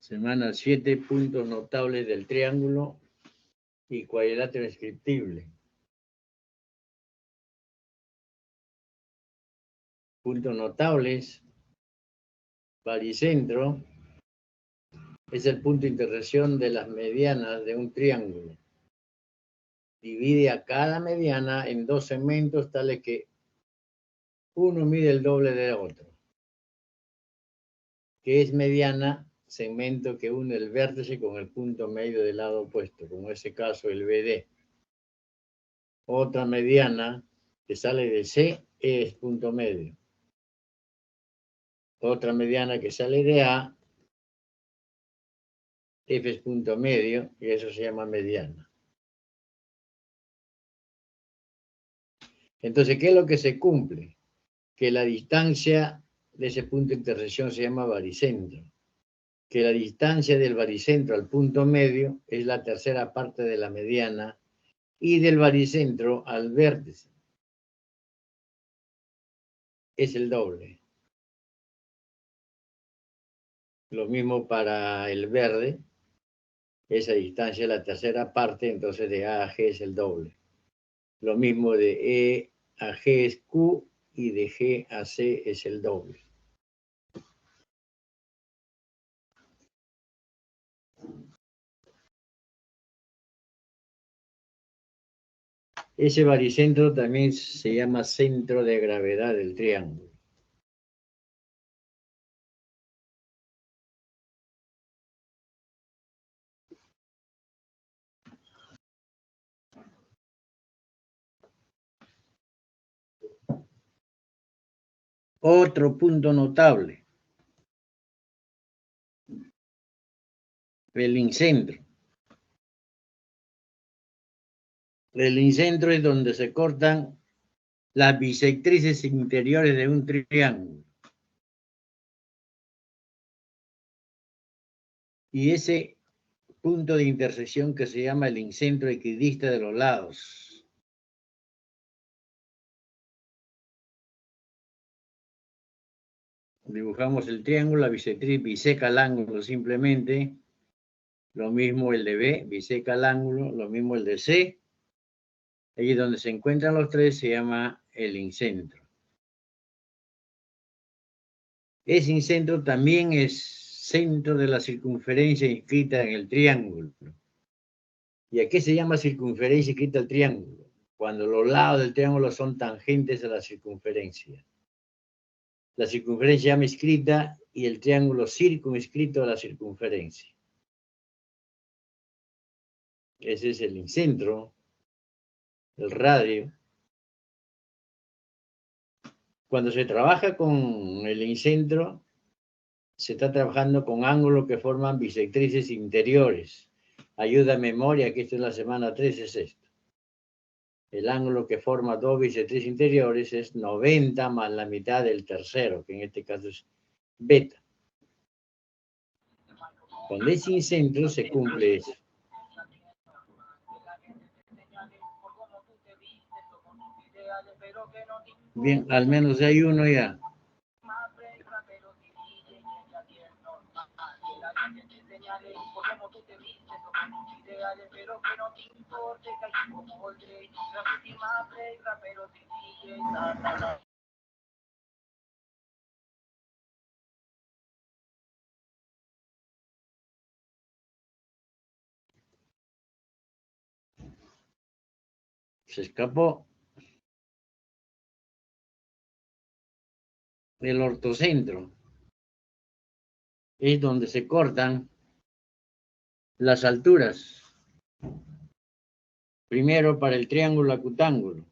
Semana 7, puntos notables del triángulo y cuadrilátero inscriptible. Puntos notables, baricentro, es el punto de intersección de las medianas de un triángulo. Divide a cada mediana en dos segmentos tales que uno mide el doble del otro. ¿Qué es mediana? Segmento que une el vértice con el punto medio del lado opuesto, como en ese caso el BD. Otra mediana que sale de C es punto medio. Otra mediana que sale de A, F es punto medio, y eso se llama mediana. Entonces, ¿qué es lo que se cumple? Que la distancia de ese punto de intersección se llama baricentro. Que la distancia del baricentro al punto medio es la tercera parte de la mediana y del baricentro al vértice es el doble. Lo mismo para el verde, esa distancia es la tercera parte, entonces de A a G es el doble. Lo mismo de E a G es Q y de G a C es el doble. Ese baricentro también se llama centro de gravedad del triángulo. Otro punto notable, el incentro. El incentro es donde se cortan las bisectrices interiores de un triángulo. Y ese punto de intersección que se llama el incentro equidista de los lados. Dibujamos el triángulo, la bisectriz biseca el ángulo simplemente. Lo mismo el de B, biseca el ángulo, lo mismo el de C. Allí donde se encuentran los tres se llama el incentro. Ese incentro también es centro de la circunferencia inscrita en el triángulo. ¿Y a qué se llama circunferencia inscrita al triángulo? Cuando los lados del triángulo son tangentes a la circunferencia. La circunferencia se llama inscrita y el triángulo circunscrito a la circunferencia. Ese es el incentro, el radio. Cuando se trabaja con el incentro, se está trabajando con ángulos que forman bisectrices interiores. Ayuda a memoria, que esto en la semana 3 es esto. El ángulo que forma dos bisectrices interiores es 90 más la mitad del tercero, que en este caso es beta. Con ese incentro se cumple eso. Bien, al menos hay uno ya. Se escapó. El ortocentro es donde se cortan las alturas. Primero para el triángulo acutángulo.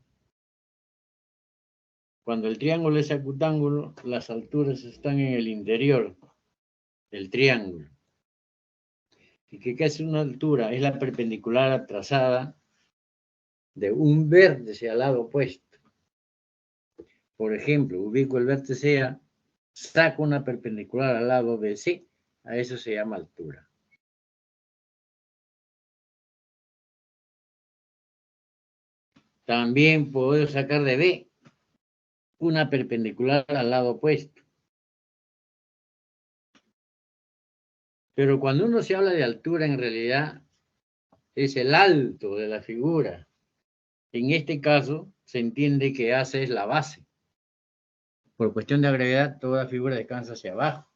Cuando el triángulo es acutángulo, las alturas están en el interior del triángulo. ¿Y qué hace una altura? Es la perpendicular trazada de un vértice al lado opuesto. Por ejemplo, ubico el vértice A, saco una perpendicular al lado de C, a eso se llama altura. También puedo sacar de B una perpendicular al lado opuesto. Pero cuando uno se habla de altura, en realidad es el alto de la figura. En este caso, se entiende que AC es la base. Por cuestión de gravedad, toda figura descansa hacia abajo.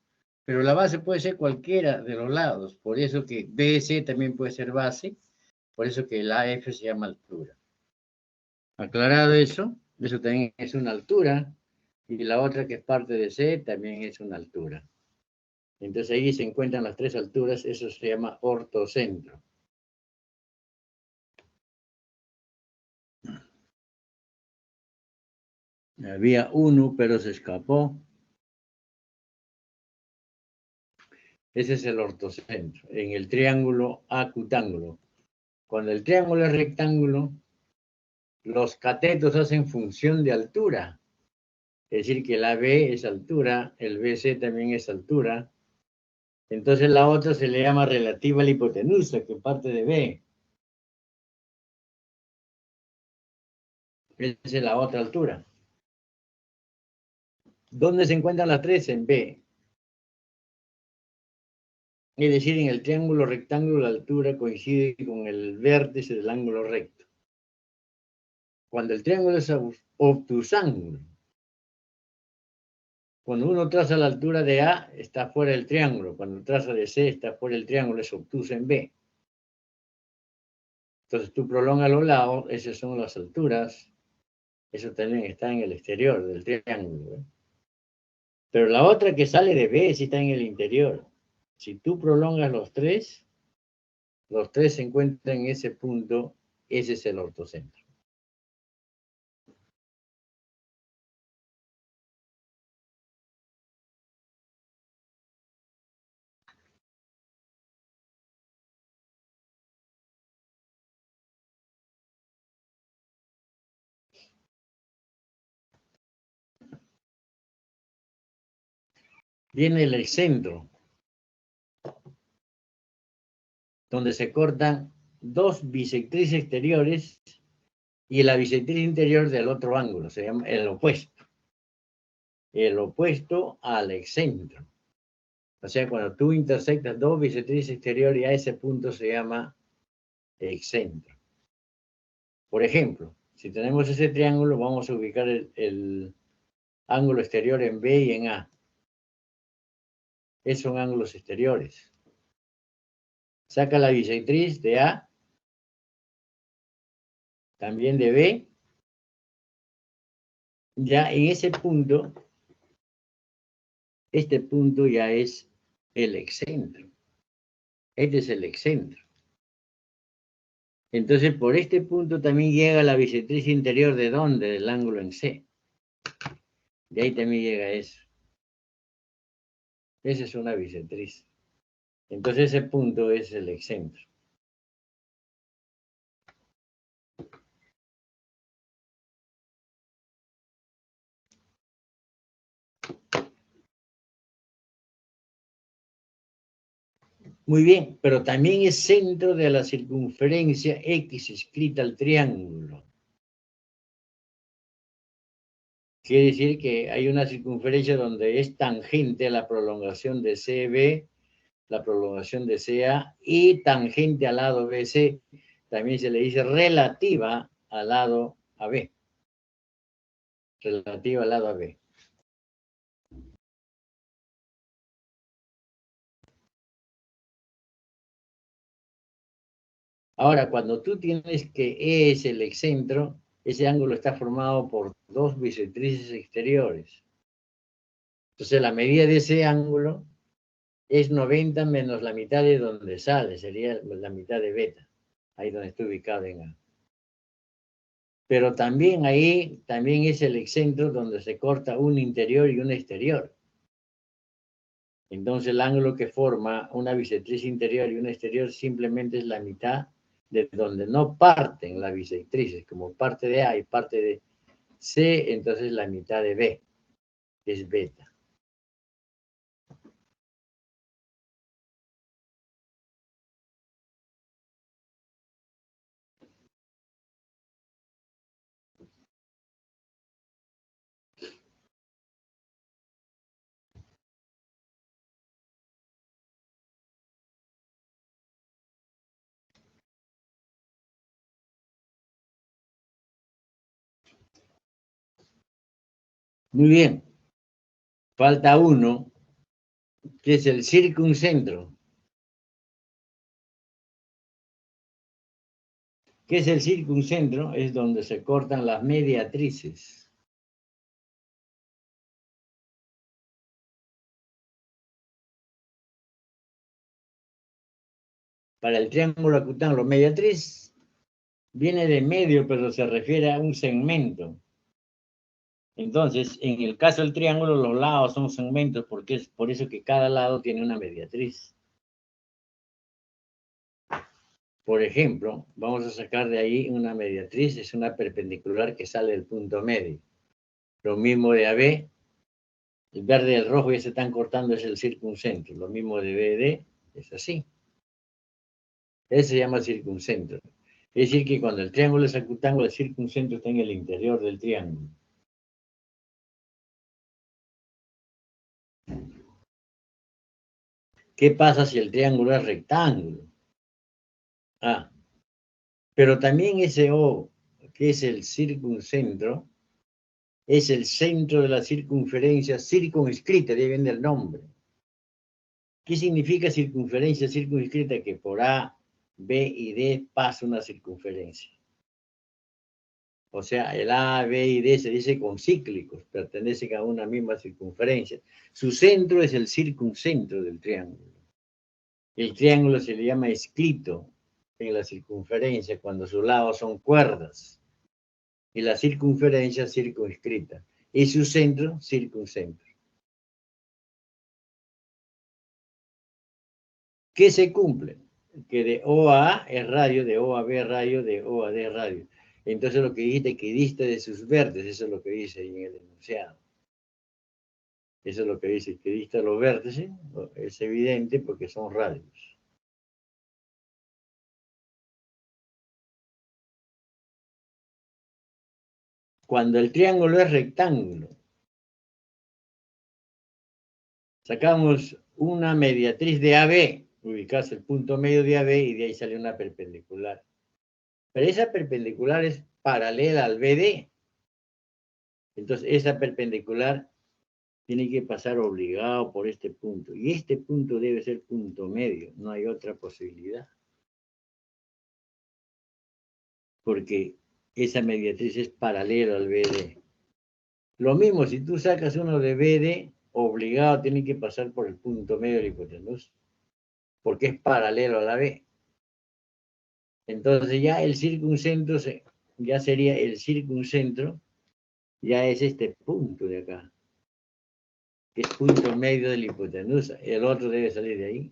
Pero la base puede ser cualquiera de los lados. Por eso que BC también puede ser base. Por eso que la AF se llama altura. Aclarado eso también es una altura. Y la otra que es parte de C también es una altura. Entonces ahí se encuentran las tres alturas. Eso se llama ortocentro. Había uno, pero se escapó. Ese es el ortocentro, en el triángulo acutángulo. Cuando el triángulo es rectángulo, los catetos hacen función de altura. Es decir, que el AB es altura, el BC también es altura. Entonces la otra se le llama relativa a la hipotenusa, que parte de B. Esa es la otra altura. ¿Dónde se encuentran las tres? En B. Es decir, en el triángulo rectángulo la altura coincide con el vértice del ángulo recto. Cuando el triángulo es obtusángulo, cuando uno traza la altura de A, está fuera del triángulo. Cuando traza de C, está fuera del triángulo, es obtuso en B. Entonces tú prolongas los lados, esas son las alturas. Eso también está en el exterior del triángulo. Pero la otra que sale de B sí está en el interior. Si tú prolongas los tres se encuentran en ese punto, ese es el ortocentro. Viene el excentro, donde se cortan dos bisectrices exteriores y la bisectriz interior del otro ángulo, se llama el opuesto. El opuesto al excentro. O sea, cuando tú intersectas dos bisectrices exteriores, a ese punto se llama excentro. Por ejemplo, si tenemos ese triángulo, vamos a ubicar el ángulo exterior en B y en A. Esos son ángulos exteriores. Saca la bisectriz de A, también de B. Ya en ese punto, este punto ya es el excentro. Este es el excentro. Entonces, por este punto también llega la bisectriz interior de ¿dónde? Del ángulo en C. De ahí también llega eso. Esa es una bisectriz. Entonces ese punto es el excentro. Muy bien, pero también es centro de la circunferencia X escrita al triángulo. Quiere decir que hay una circunferencia donde es tangente a la prolongación de CB, la prolongación de CA, y tangente al lado BC, también se le dice relativa al lado AB. Relativa al lado AB. Ahora, cuando tú tienes que E es el excentro, ese ángulo está formado por dos bisectrices exteriores. Entonces, la medida de ese ángulo es 90 menos la mitad de donde sale, sería la mitad de beta, ahí donde está ubicado en A. Pero también ahí, también es el excentro donde se corta un interior y un exterior. Entonces, el ángulo que forma una bisectriz interior y una exterior simplemente es la mitad de donde no parten las bisectrices, como parte de A y parte de C, entonces la mitad de B es beta. Muy bien. Falta uno, que es el circuncentro. ¿Qué es el circuncentro? Es donde se cortan las mediatrices. Para el triángulo acutángulo, mediatriz viene de medio, pero se refiere a un segmento. Entonces, en el caso del triángulo, los lados son segmentos, porque es por eso que cada lado tiene una mediatriz. Por ejemplo, vamos a sacar de ahí una mediatriz, es una perpendicular que sale del punto medio. Lo mismo de AB, el verde y el rojo ya se están cortando, es el circuncentro. Lo mismo de BD, es así. Ese se llama circuncentro. Es decir, que cuando el triángulo es acutángulo, el circuncentro está en el interior del triángulo. ¿Qué pasa si el triángulo es rectángulo? Ah, pero también ese O, que es el circuncentro, es el centro de la circunferencia circunscrita, de ahí viene el nombre. ¿Qué significa circunferencia circunscrita? Que por A, B y D pasa una circunferencia. O sea, el A, B y D se dice concíclicos, pertenecen a una misma circunferencia. Su centro es el circuncentro del triángulo. El triángulo se le llama escrito en la circunferencia cuando sus lados son cuerdas y la circunferencia circunscrita y su centro circuncentro. ¿Qué se cumple? Que de O a A es radio, de O a B radio, de O a D radio. Entonces lo que dijiste que dista de sus vértices, eso es lo que dice ahí en el enunciado. Eso es lo que dice, que dista los vértices, es evidente porque son radios. Cuando el triángulo es rectángulo, sacamos una mediatriz de AB, ubicás el punto medio de AB y de ahí sale una perpendicular. Pero esa perpendicular es paralela al BD. Entonces esa perpendicular tiene que pasar obligado por este punto. Y este punto debe ser punto medio, no hay otra posibilidad. Porque esa mediatriz es paralela al BD. Lo mismo, si tú sacas uno de BD, obligado tiene que pasar por el punto medio de la hipotenusa, porque es paralelo a la B. Entonces ya el circuncentro, ya sería el circuncentro, ya es este punto de acá, que es punto medio de la hipotenusa. El otro debe salir de ahí.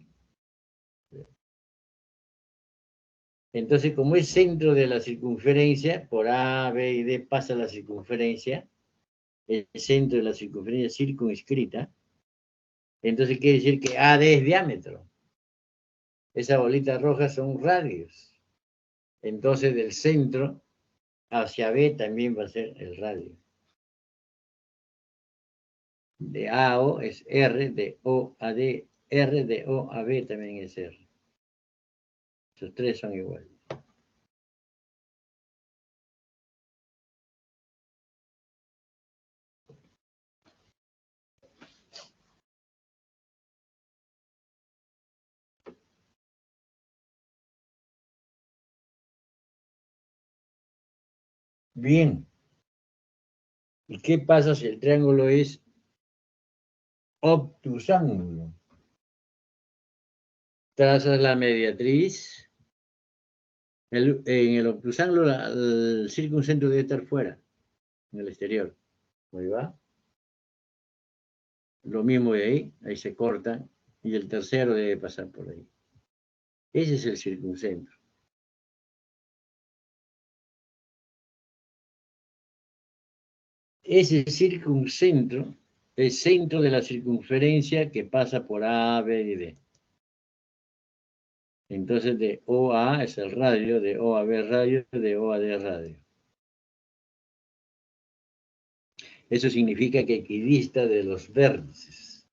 Entonces, como es centro de la circunferencia, por A, B y D pasa la circunferencia, el centro de la circunferencia circunscrita, entonces quiere decir que AD es diámetro. Esa bolita roja son radios. Entonces, del centro hacia B también va a ser el radio. De A a O es R, de O a D, R, de O a B también es R. Esos tres son iguales. Bien. ¿Y qué pasa si el triángulo es obtusángulo? Trazas la mediatriz. En el obtusángulo, el circuncentro debe estar fuera, en el exterior. Ahí va. Lo mismo de ahí se corta, y el tercero debe pasar por ahí. Ese es el circuncentro. Ese circuncentro es centro de la circunferencia que pasa por A, B y D. Entonces de O a A es el radio, de O a B radio, de O a D radio. Eso significa que equidista de los vértices.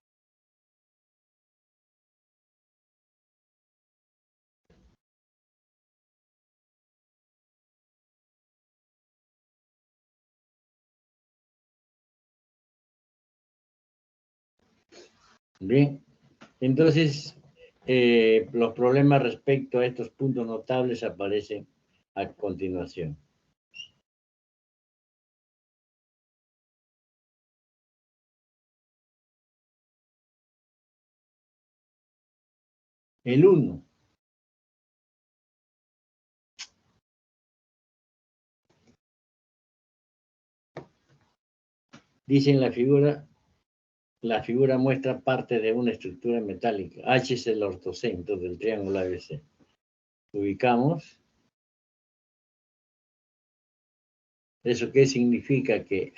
Bien, entonces los problemas respecto a estos puntos notables aparecen a continuación. El 1. Dice en la figura muestra parte de una estructura metálica. H es el ortocentro del triángulo ABC. Ubicamos. ¿Eso qué significa? Que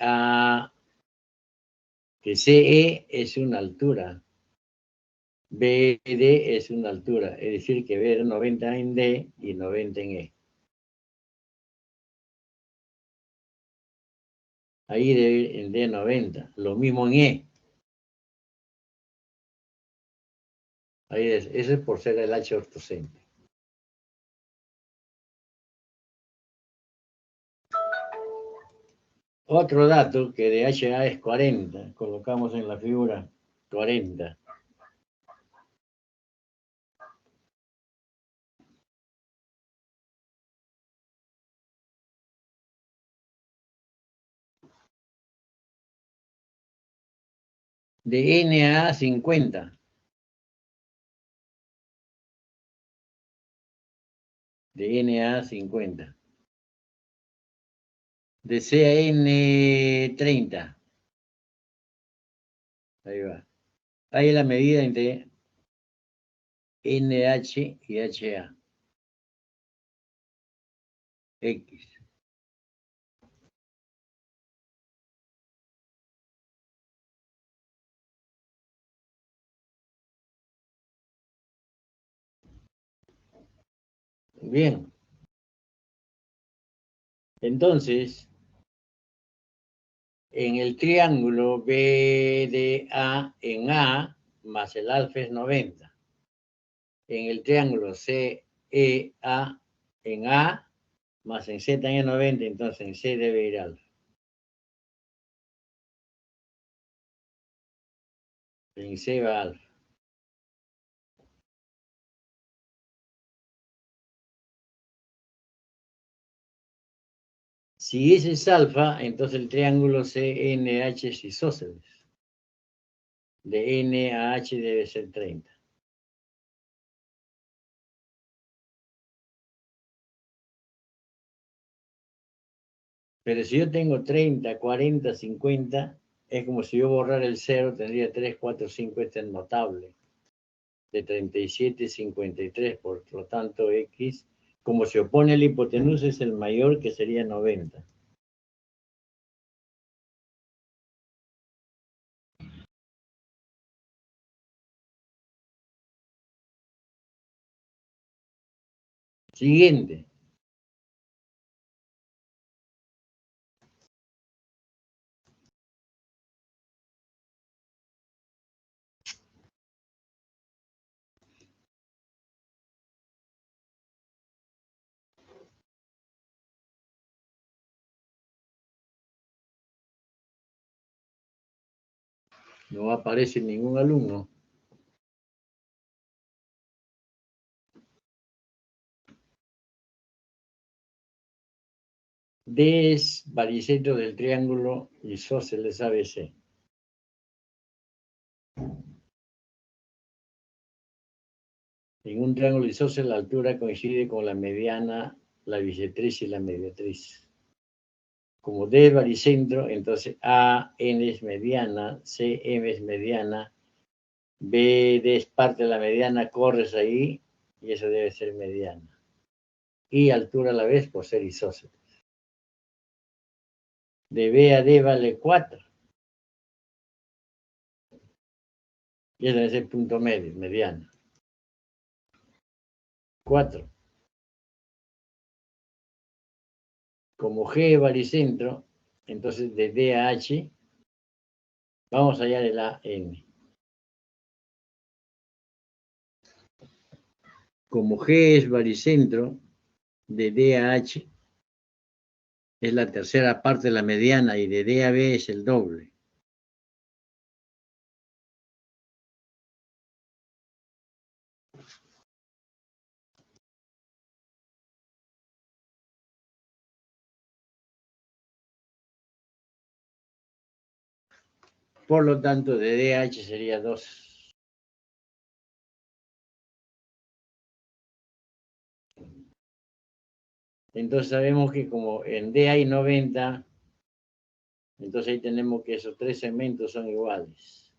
CE es una altura. BD es una altura. Es decir, que ver 90 en D y 90 en E. Ahí debe ir en D 90. Lo mismo en E. Ahí es. Eso es por ser el H ortocentro. Otro dato que de HA es 40. Colocamos en la figura 40. De NA 50. De NA 50. De CN 30. Ahí va. Ahí es la medida entre NH y HA. X. Bien. Entonces, en el triángulo BDA en A más el alfa es 90. En el triángulo CEA en A más en Z en 90, entonces en C debe ir alfa. En C va alfa. Si ese es alfa, entonces el triángulo CNH es isósceles. De N a H debe ser 30. Pero si yo tengo 30, 40, 50, es como si yo borrara el 0, tendría 3, 4, 5, este es notable. De 37, 53, por lo tanto X, como se opone la hipotenusa, es el mayor, que sería 90. Siguiente. No aparece ningún alumno. D es baricentro del triángulo isósceles ABC. En un triángulo isósceles la altura coincide con la mediana, la bisectriz y la mediatriz. Como D es baricentro, entonces AN es mediana, CM es mediana, BD es parte de la mediana, corres ahí y eso debe ser mediana. Y altura a la vez por ser isósceles. De B a D vale 4. Y ese es el punto medio, mediana. 4. Como G es baricentro, entonces de D a H, vamos a hallar el AN. Como G es baricentro, de D a H es la tercera parte de la mediana y de D a B es el doble. Por lo tanto, de DH sería 2. Entonces sabemos que como en D hay 90, entonces ahí tenemos que esos 3 segmentos son iguales.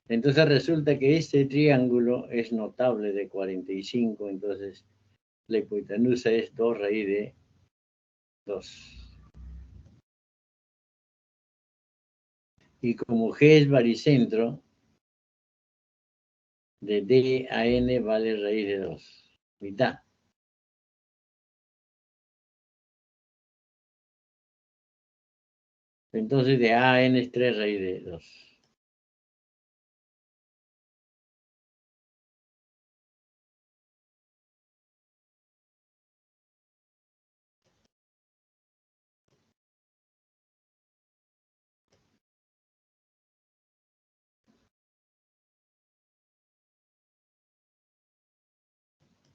Entonces resulta que este triángulo es notable de 45, entonces la hipotenusa es 2 raíz de 2. Y como G es baricentro, de D a N vale raíz de 2, mitad. Entonces de A a N es 3 raíz de 2.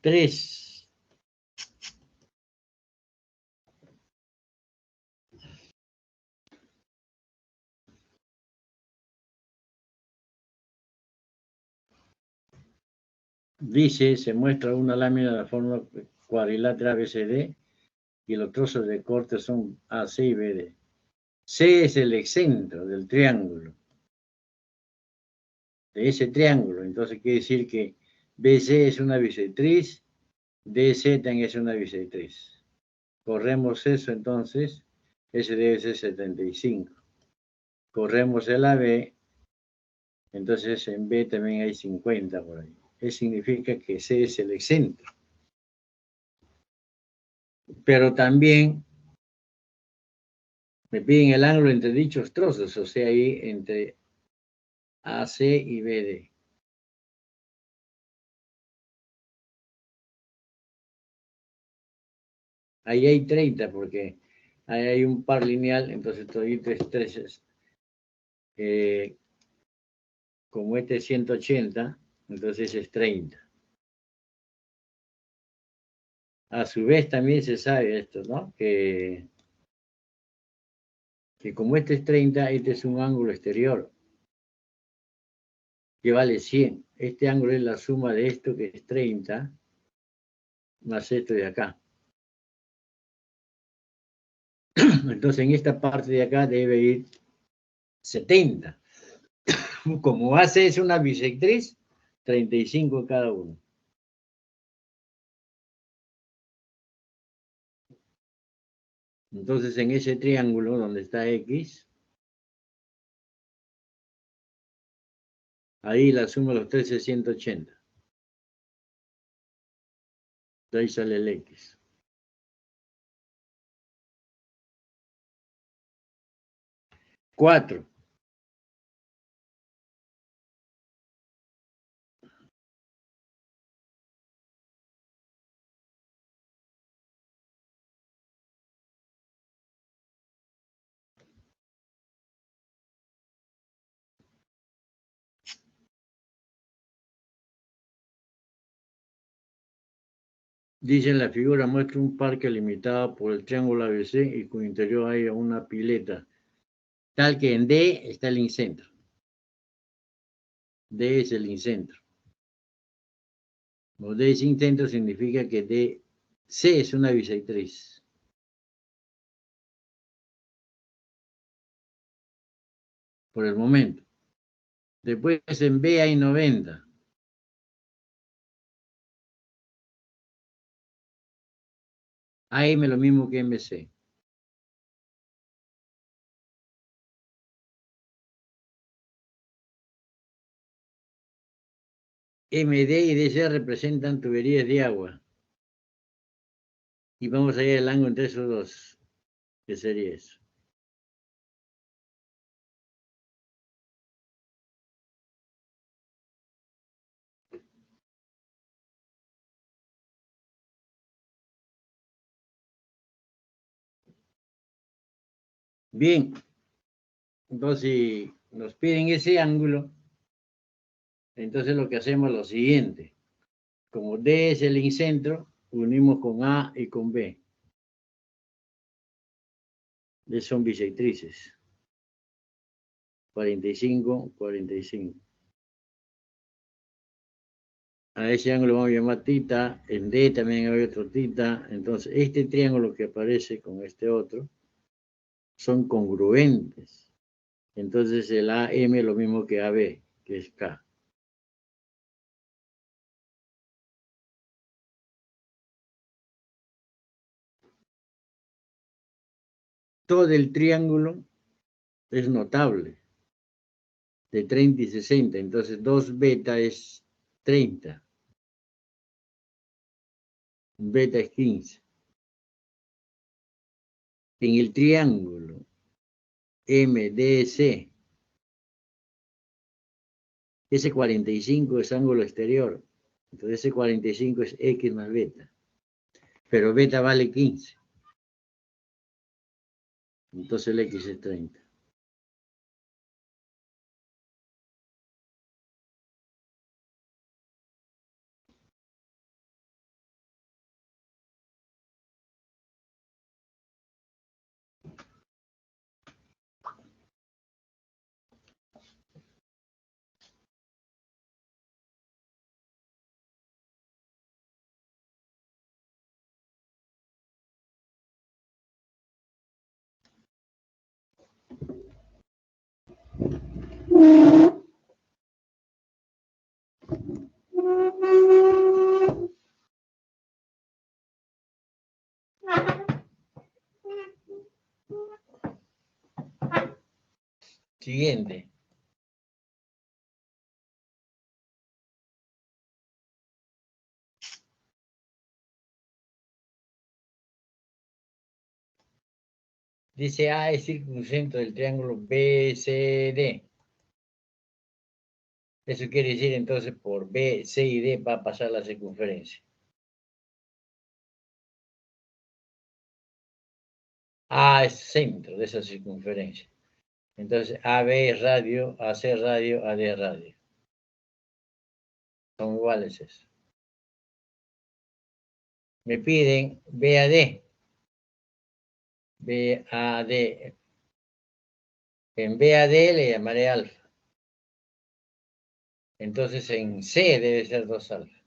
Tres. Dice, se muestra una lámina de la forma cuadrilátera ABCD y los trozos de corte son AC y BD. C es el excentro del triángulo, de ese triángulo. Entonces quiere decir que BC es una bisectriz, DZ también es una bisectriz. Corremos eso entonces, ese debe ser 75. Corremos el AB, entonces en B también hay 50 por ahí. Eso significa que C es el excentro. Pero también me piden el ángulo entre dichos trozos, o sea, ahí entre AC y BD. Ahí hay 30 porque ahí hay un par lineal, entonces todito es 3. Como este es 180, entonces es 30. A su vez también se sabe esto, ¿no? Que como este es 30, este es un ángulo exterior que vale 100. Este ángulo es la suma de esto que es 30 más esto de acá. Entonces en esta parte de acá debe ir 70. Como AC es una bisectriz, 35 cada uno. Entonces en ese triángulo donde está X, ahí la suma de los 3 es 180. De ahí sale el X. 4. Dice en la figura, muestra un parque limitado por el triángulo ABC y cuyo interior hay una pileta, tal que en D está el incentro. D es el incentro. O D es incentro significa que DC es una bisectriz. Por el momento. Después en B hay 90. AM es lo mismo que MC. MD y DC representan tuberías de agua. Y vamos a hallar el ángulo entre esos dos. ¿Qué sería eso? Bien. Entonces, si nos piden ese ángulo, Entonces lo que hacemos es lo siguiente. Como D es el incentro, unimos con A y con B. D son bisectrices. 45, 45. A ese ángulo vamos a llamar tita. En D también hay otro tita. Entonces, este triángulo que aparece con este otro son congruentes. Entonces, el AM es lo mismo que AB, que es K. Todo el triángulo es notable, de 30 y 60. Entonces, 2 beta es 30. Beta es 15. En el triángulo MDC, ese 45 es ángulo exterior. Entonces, ese 45 es X más beta. Pero beta vale 15. Entonces, el X es 30. Siguiente. Dice A es circuncentro del triángulo BCD. Eso quiere decir entonces por B, C y D va a pasar la circunferencia. A es centro de esa circunferencia. Entonces AB es radio, AC es radio, AD es radio. Son iguales eso. Me piden BAD. BAD. En BAD le llamaré alfa. Entonces en C debe ser 2 alfa.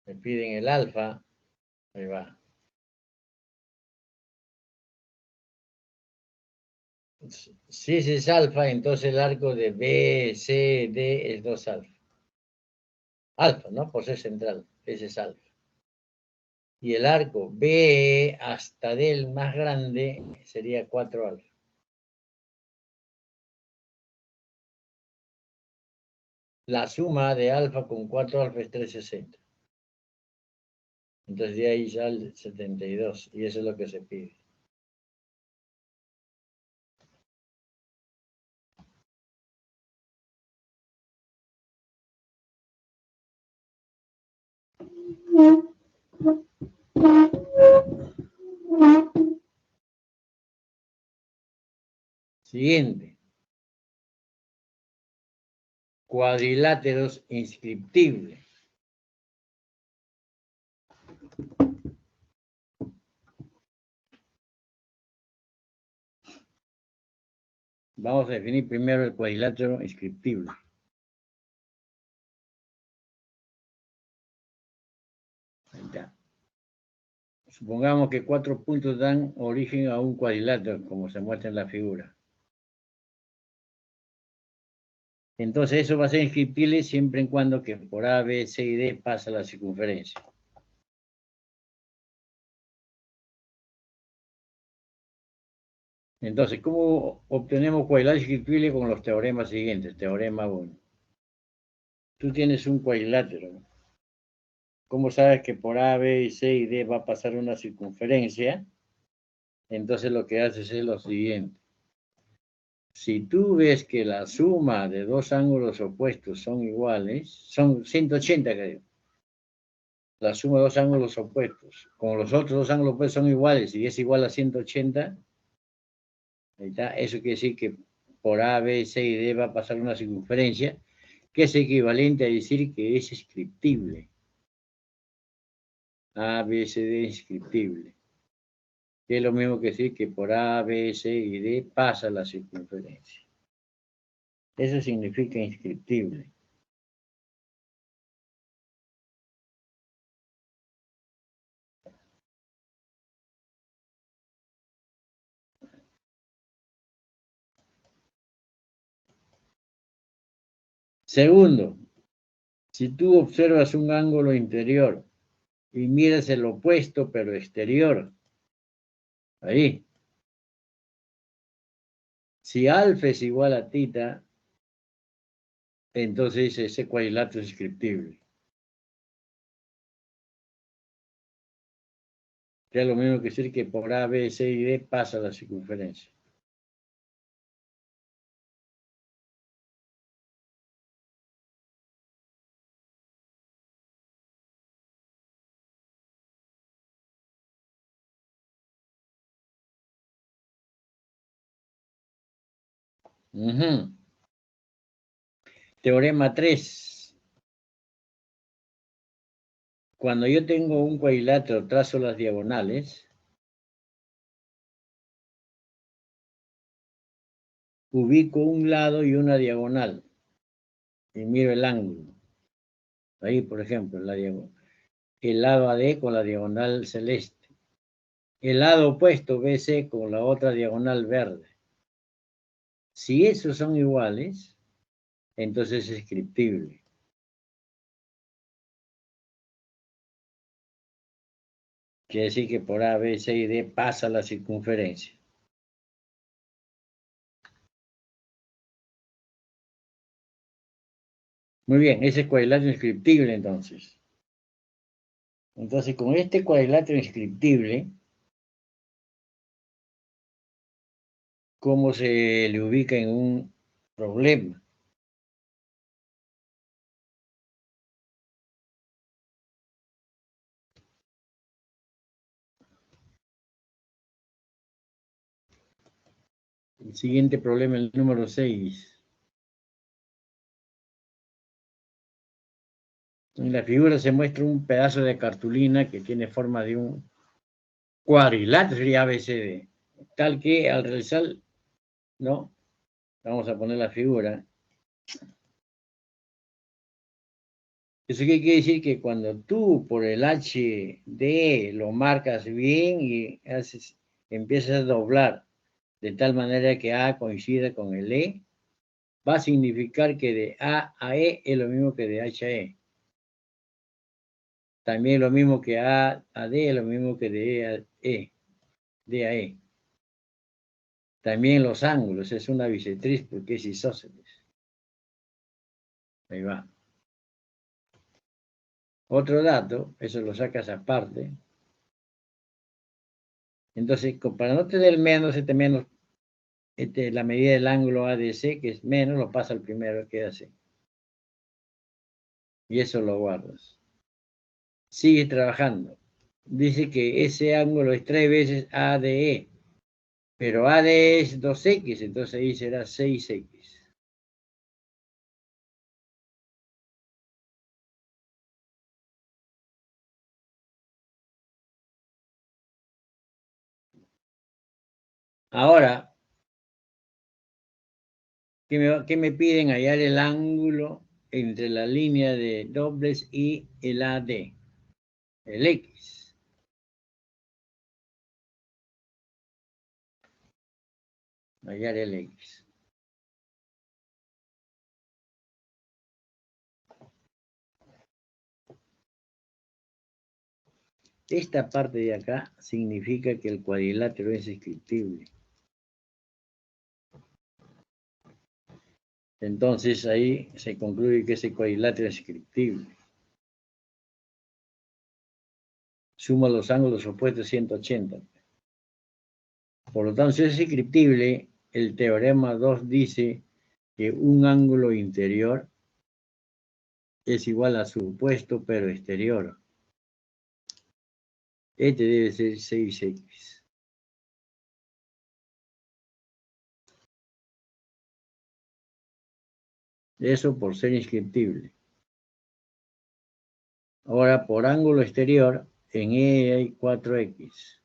Me piden el alfa. Ahí va. Si ese es alfa, entonces el arco de B, C, D es 2 alfa. Alfa, ¿no? Por ser central. Ese es alfa. Y el arco B hasta D el más grande sería 4 alfa. La suma de alfa con 4 alfa es 360. Entonces de ahí sale 72. Y eso es lo que se pide. Siguiente. Cuadriláteros inscriptibles. Vamos a definir primero el cuadrilátero inscriptible. Ahí está. Supongamos que 4 puntos dan origen a un cuadrilátero, como se muestra en la figura. Entonces eso va a ser inscriptible siempre en cuando que por A, B, C y D pasa la circunferencia. Entonces, ¿cómo obtenemos cuadrilátero inscriptible con los teoremas siguientes? Teorema 1. Tú tienes un cuadrilátero. ¿Cómo sabes que por A, B, C y D va a pasar una circunferencia? Entonces lo que haces es lo siguiente. Si tú ves que la suma de dos ángulos opuestos son iguales, son 180, creo. La suma de dos ángulos opuestos, como los otros dos ángulos opuestos son iguales y es igual a 180, ahí está, eso quiere decir que por A, B, C y D va a pasar una circunferencia, que es equivalente a decir que es inscriptible. A, B, C, D es inscriptible. Que es lo mismo que decir que por A, B, C y D pasa la circunferencia. Eso significa inscriptible. Segundo, si tú observas un ángulo interior y miras el opuesto pero exterior, ahí, si alfa es igual a tita, entonces ese cuadrilátero es inscriptible. Que es lo mismo que decir que por A, B, C y D pasa la circunferencia. Teorema 3. Cuando yo tengo un cuadrilátero, trazo las diagonales, ubico un lado y una diagonal y miro el ángulo. Ahí, por ejemplo, el lado AD con la diagonal celeste. El lado opuesto BC con la otra diagonal verde. Si esos son iguales, entonces es inscriptible. Quiere decir que por A, B, C y D pasa la circunferencia. Muy bien, ese cuadrilátero inscriptible entonces. Entonces, con este cuadrilátero inscriptible, ¿cómo se le ubica en un problema? El siguiente problema, el número 6. En la figura se muestra un pedazo de cartulina que tiene forma de un cuadrilátero, sería ABCD. Tal que al realizar, ¿no? Vamos a poner la figura. ¿Eso qué quiere decir? Que cuando tú por el HD lo marcas bien y empiezas a doblar de tal manera que A coincida con el E, va a significar que de A a E es lo mismo que de H a E. También lo mismo que A a D es lo mismo que de E a E. D a E. También los ángulos, es una bisectriz porque es isósceles. Ahí va. Otro dato, eso lo sacas aparte. Entonces, para no tener menos, la medida del ángulo ADC, que es menos, lo pasa al primero, queda así. Y eso lo guardas. Sigue trabajando. Dice que ese ángulo es 3 veces ADE, pero ADE es 2X, entonces ahí será 6X. Ahora, ¿qué me piden? Hallar el ángulo entre la línea de dobles y el AD, el X. Hallar el X. Esta parte de acá significa que el cuadrilátero es inscriptible. Entonces ahí se concluye que ese cuadrilátero es inscriptible. Suma los ángulos opuestos 180. Por lo tanto, si es inscriptible, el teorema 2 dice que un ángulo interior es igual a su opuesto, pero exterior. Este debe ser 6X. Eso por ser inscriptible. Ahora, por ángulo exterior, en E hay 4X.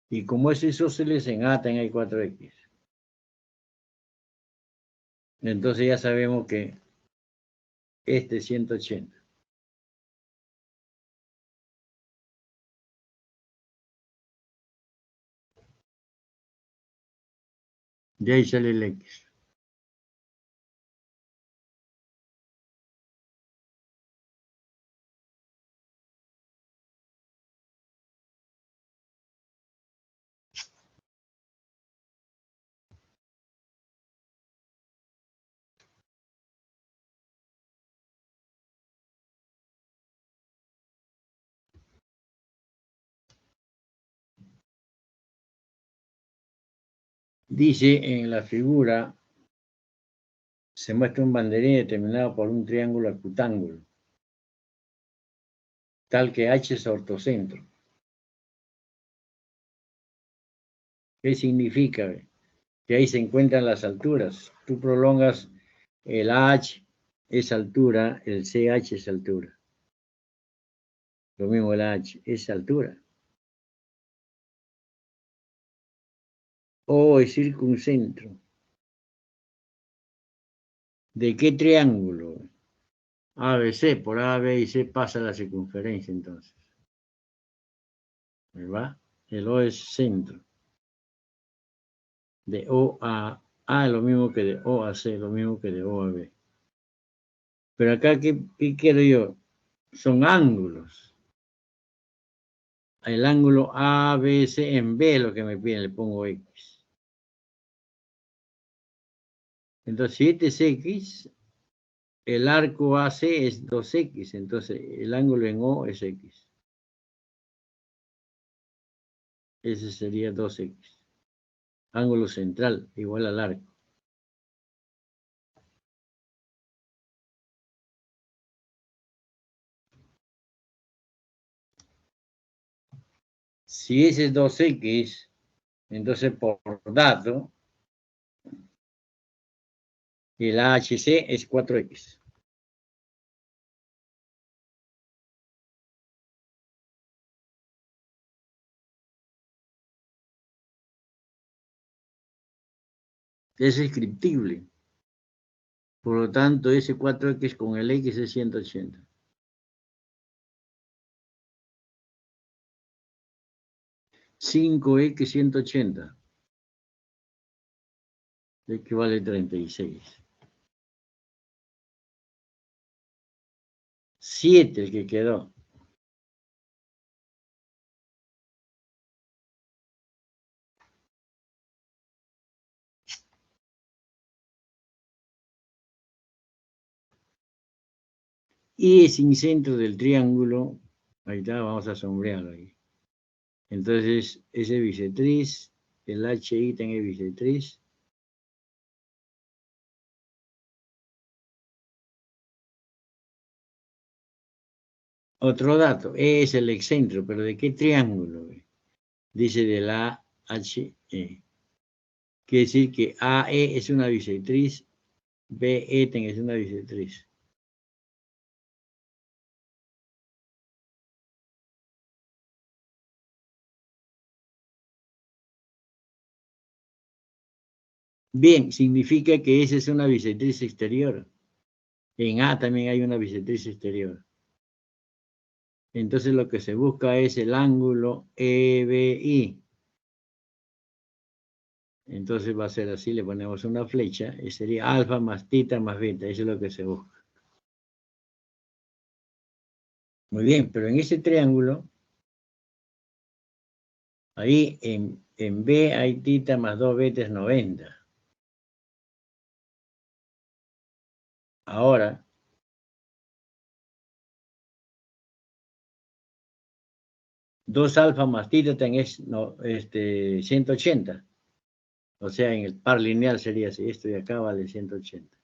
Y como es isósceles, en A también hay 4X. Entonces ya sabemos que este es 180. De ahí sale el X. Dice en la figura, se muestra un banderín determinado por un triángulo acutángulo, tal que H es ortocentro. ¿Qué significa? Que ahí se encuentran las alturas. Tú prolongas el H es altura, el CH es altura. Lo mismo el H es altura. O es circuncentro. ¿De qué triángulo? ABC, por A, B y C pasa la circunferencia entonces. ¿Verdad? El O es centro. De O a A es lo mismo que de O a C, lo mismo que de O a B. Pero acá, ¿qué quiero yo? Son ángulos. El ángulo ABC en B es lo que me piden, le pongo X. Entonces, si este es X, el arco AC es 2X, entonces el ángulo en O es X. Ese sería 2X. Ángulo central igual al arco. Si ese es 2X, entonces por dato, el AHC es 4X. Es descriptible. Por lo tanto, ese 4X con el X es 180. (5X 180) equivale a 36. 7 el que quedó. Y es incentro del triángulo. Ahí está, vamos a sombrearlo ahí. Entonces, ese bisectriz, el HI tiene bisectriz. Otro dato, E es el excentro, pero ¿de qué triángulo? Dice de la HE. Quiere decir que AE es una bisectriz, BE es una bisectriz. Bien, significa que esa es una bisectriz exterior. En A también hay una bisectriz exterior. Entonces lo que se busca es el ángulo EBI. Entonces va a ser así, le ponemos una flecha y sería alfa más tita más beta. Eso es lo que se busca. Muy bien, pero en ese triángulo, ahí en B hay tita más 2 beta es 90. Ahora, dos alfa más tita es 180. O sea, en el par lineal sería así. Esto de acá vale 180.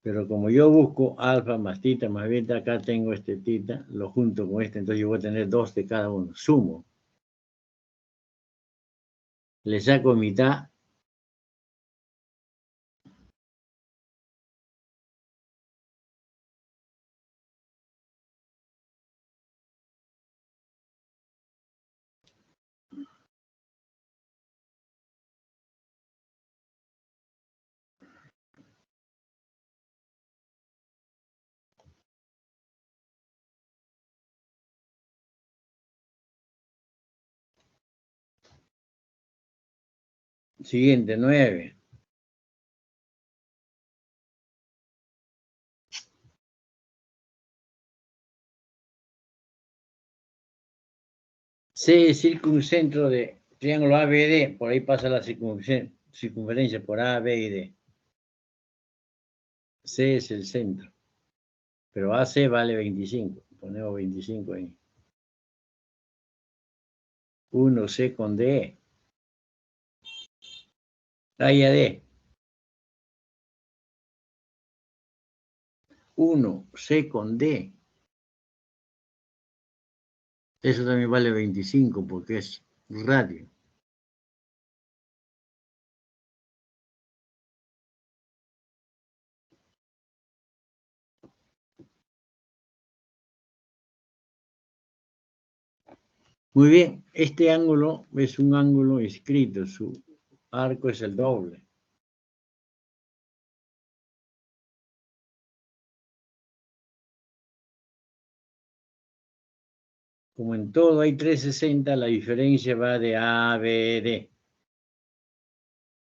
Pero como yo busco alfa más tita más beta, acá tengo este tita, lo junto con este, entonces yo voy a tener 2 de cada uno. Sumo. Le saco mitad. Siguiente, 9. C es circuncentro de triángulo ABD, por ahí pasa la circunferencia por A, B y D. C es el centro, pero AC vale 25, ponemos 25 ahí. 1C con D. Raya D. 1C con D. Eso también vale 25 porque es radio. Muy bien, este ángulo es un ángulo escrito, su arco es el doble. Como en todo hay 360, la diferencia va de A a B, D.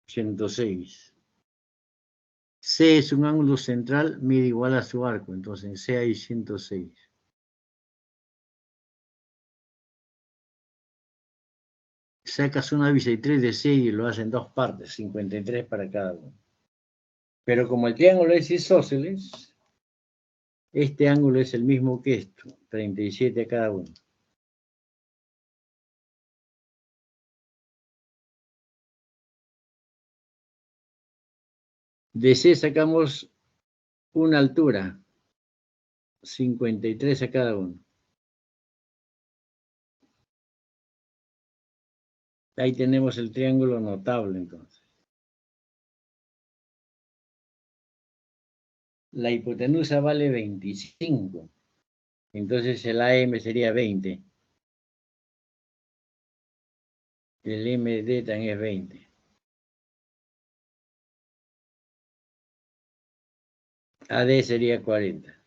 106. C es un ángulo central, mide igual a su arco, entonces en C hay 106. Sacas una bisectriz de C y lo hacen 2 partes, 53 para cada uno. Pero como el triángulo es isósceles, este ángulo es el mismo que esto, 37 a cada uno. De C sacamos una altura, 53 a cada uno. Ahí tenemos el triángulo notable entonces. La hipotenusa vale 25. Entonces el AM sería 20. El MD también es 20. AD sería 40.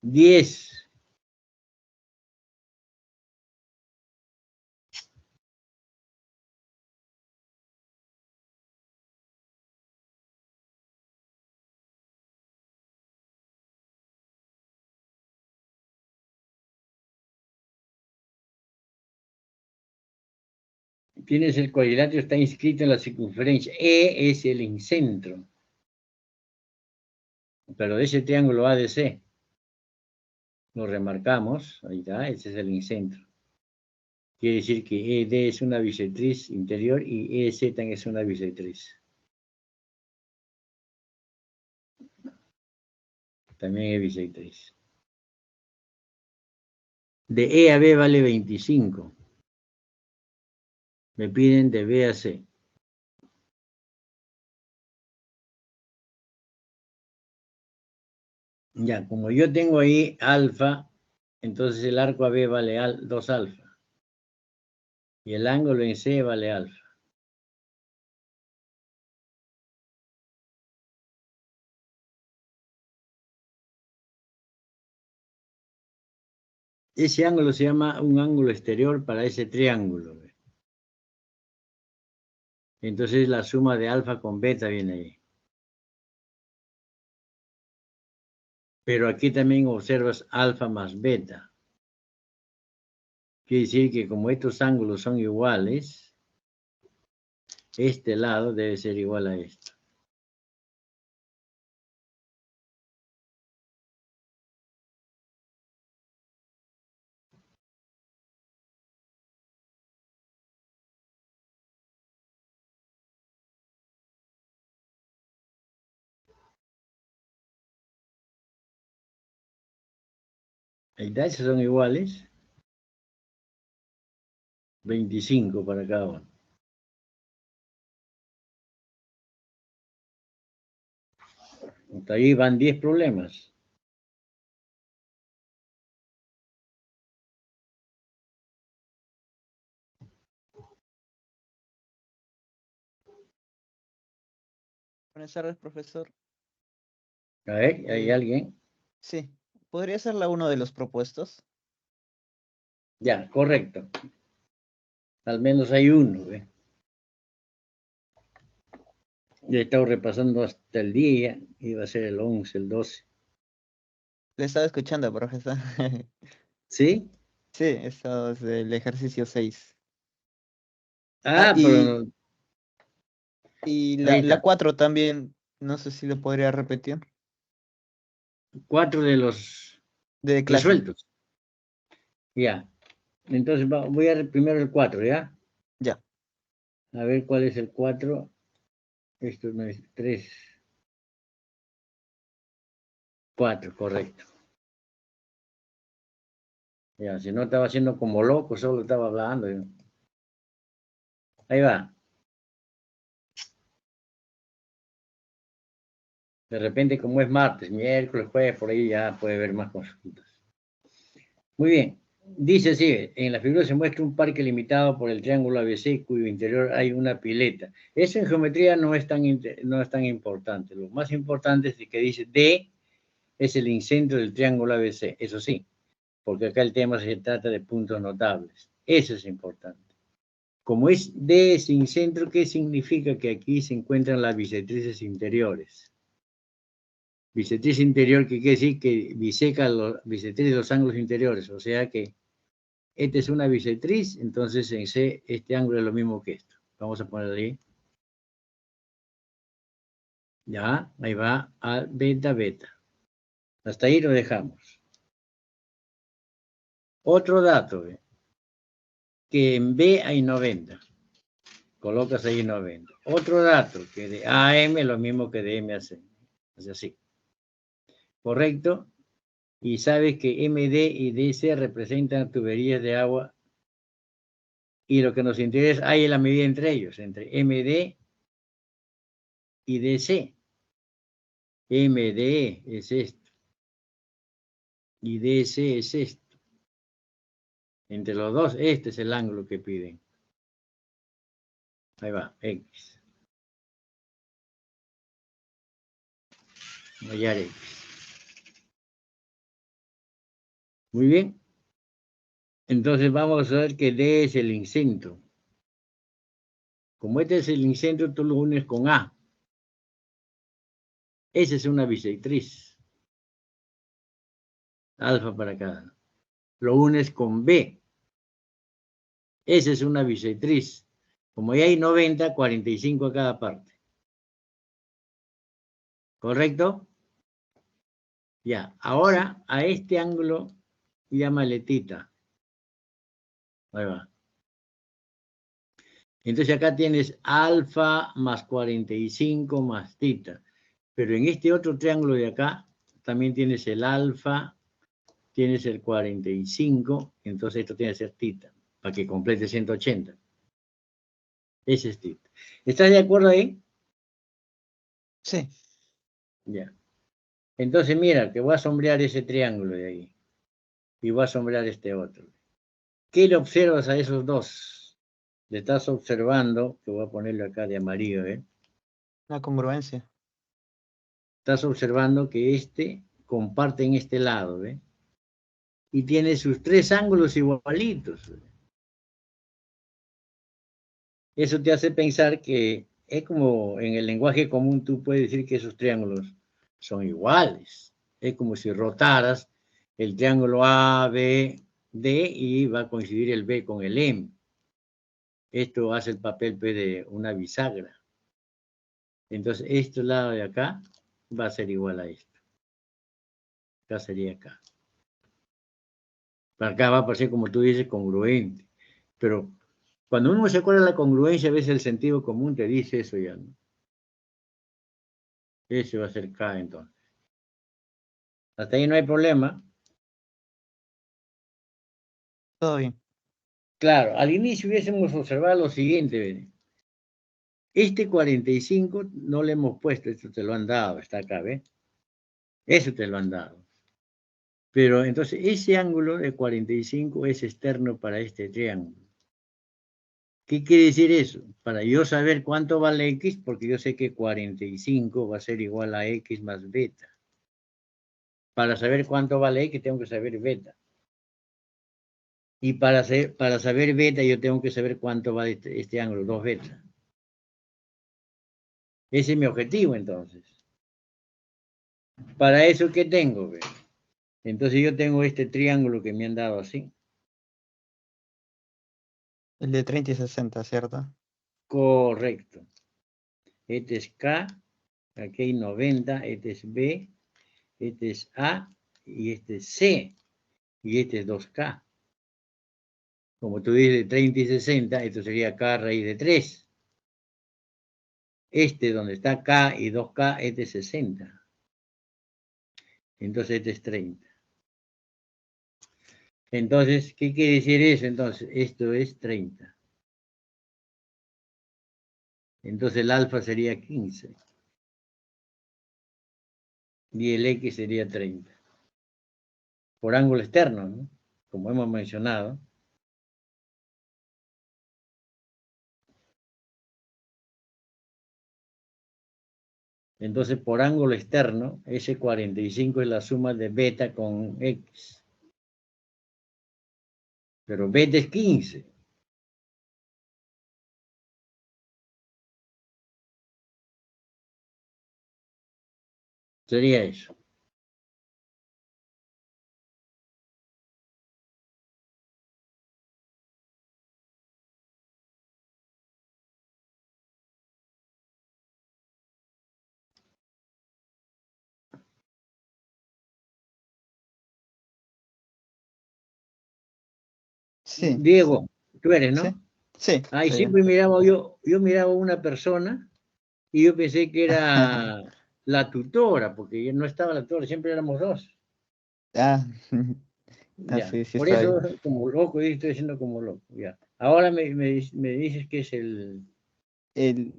$10. Tienes el cuadrilátero, está inscrito en la circunferencia. E es el incentro. Pero de ese triángulo ADC. Lo remarcamos. Ahí está, ese es el incentro. Quiere decir que ED es una bisectriz interior y EZ también es una bisectriz. También es bisectriz. De E a B vale 25. Me piden de B a C. Ya, como yo tengo ahí alfa, entonces el arco AB vale 2 alfa. Y el ángulo en C vale alfa. Ese ángulo se llama un ángulo exterior para ese triángulo. Entonces la suma de alfa con beta viene ahí. Pero aquí también observas alfa más beta. Quiere decir que como estos ángulos son iguales, este lado debe ser igual a esto. Ahí está, esos son iguales. 25 para cada uno. Hasta ahí van 10 problemas. Buenas tardes, profesor. A ver, ¿hay alguien? Sí. ¿Podría ser la uno de los propuestos? Ya, correcto. Al menos hay uno. ¿Ve? Yo he estado repasando hasta el día. Iba a ser el 11, el 12. Le estaba escuchando, profesor. ¿Sí? Sí, eso es el ejercicio 6. Ah, Ah, y, pero y ahí la está. 4 también, no sé si lo podría repetir. 4 de los De clase. resueltos. Ya. Entonces voy a ver primero el 4, ¿ya? Ya. A ver cuál es el 4. Esto no es 3. 4, correcto. Ya, si no estaba haciendo como loco, solo estaba hablando. ¿Ya? Ahí va. De repente, como es martes, miércoles, jueves, por ahí ya puede haber más consultas. Muy bien. Dice así, en la figura se muestra un parque limitado por el triángulo ABC cuyo interior hay una pileta. Eso en geometría no es tan importante. Lo más importante es que dice D es el incentro del triángulo ABC. Eso sí, porque acá el tema se trata de puntos notables. Eso es importante. Como es D sin centro, ¿qué significa? Que aquí se encuentran las bisectrices interiores. Bisectriz interior, que quiere decir que bisectriz los ángulos interiores, o sea que esta es una bisectriz, entonces en C este ángulo es lo mismo que esto. Vamos a poner ahí. Ya, ahí va a beta, beta. Hasta ahí lo dejamos. Otro dato, que en B hay 90. Colocas ahí 90. Otro dato, que de AM es lo mismo que de M a C. Es así. ¿Correcto? Y sabes que MD y DC representan tuberías de agua y lo que nos interesa, hay la medida entre ellos, entre MD y DC. MDE es esto y DC es esto. Entre los dos, este es el ángulo que piden. Ahí va, X. Hallar X. Muy bien. Entonces vamos a ver que D es el incentro. Como este es el incentro, tú lo unes con A. Esa es una bisectriz. Alfa para cada. Lo unes con B. Esa es una bisectriz. Como ya hay 90, 45 a cada parte. ¿Correcto? Ya. Ahora a este ángulo llámale tita. Ahí va. Entonces acá tienes alfa más 45 más tita. Pero en este otro triángulo de acá también tienes el alfa, tienes el 45, entonces esto tiene que ser tita, para que complete 180. Ese es tita. ¿Estás de acuerdo ahí? Sí. Ya. Entonces mira, que voy a sombrear ese triángulo de ahí. Y voy a sombrear este otro. ¿Qué le observas a esos dos? Le estás observando, que voy a ponerlo acá de amarillo, ¿eh? La congruencia. Estás observando que este comparte en este lado, ¿eh? Y tiene sus tres ángulos igualitos. Eso te hace pensar que es como en el lenguaje común tú puedes decir que esos triángulos son iguales. Es como si rotaras el triángulo A, B, D y va a coincidir el B con el M. Esto hace el papel de una bisagra. Entonces, este lado de acá va a ser igual a esto. Acá sería acá. Para acá va a parecer, como tú dices, congruente. Pero cuando uno se acuerda de la congruencia, a veces el sentido común te dice eso ya, ¿no? Ese va a ser K entonces. Hasta ahí no hay problema. Todo bien. Claro, al inicio hubiésemos observado lo siguiente, ¿ve? Este 45 no le hemos puesto, esto te lo han dado, está acá, ¿ves? Eso te lo han dado. Pero entonces ese ángulo de 45 es externo para este triángulo. ¿Qué quiere decir eso? Para yo saber cuánto vale X, porque yo sé que 45 va a ser igual a X más beta. Para saber cuánto vale X tengo que saber beta. Y para saber beta yo tengo que saber cuánto vale este ángulo, 2 beta. Ese es mi objetivo entonces. Para eso, ¿qué tengo? ¿Ve? Entonces yo tengo este triángulo que me han dado así. El de 30 y 60, ¿cierto? Correcto. Este es K, aquí hay 90, este es B, este es A y este es C. Y este es 2K. Como tú dices, 30 y 60, esto sería K raíz de 3. Este donde está K y 2K, este es 60. Entonces este es 30. Entonces, ¿qué quiere decir eso? Entonces, esto es 30. Entonces el alfa sería 15. Y el X sería 30. Por ángulo externo, ¿no? Como hemos mencionado. Entonces, por ángulo externo, ese 45 es la suma de beta con X. Pero beta es 15. Sería eso. Sí, Diego, tú eres, sí, ¿no? sí, Ahí soy yo. siempre miraba yo miraba una persona y yo pensé que era la tutora, porque no estaba la tutora, siempre éramos dos. Ah, Ya, sí, sí por estoy. eso como loco, y estoy diciendo como loco, ya. Ahora me dices que es el El,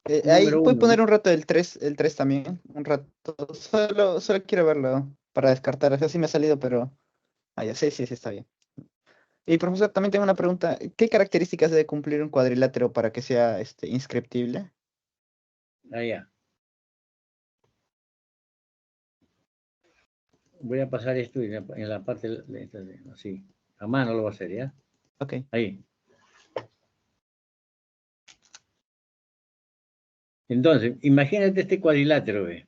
ahí número puedes uno, poner ¿no? un rato el 3 también, un rato. Solo quiero verlo para descartar. Así me ha salido, pero... Ah, ya, sí, sí, sí, está bien. Y profesor, también tengo una pregunta. ¿Qué características debe cumplir un cuadrilátero para que sea inscriptible? Allá. Voy a pasar esto en la parte así. A mano lo voy a hacer, ¿ya? Ok. Ahí. Entonces, imagínate este cuadrilátero, ¿ve?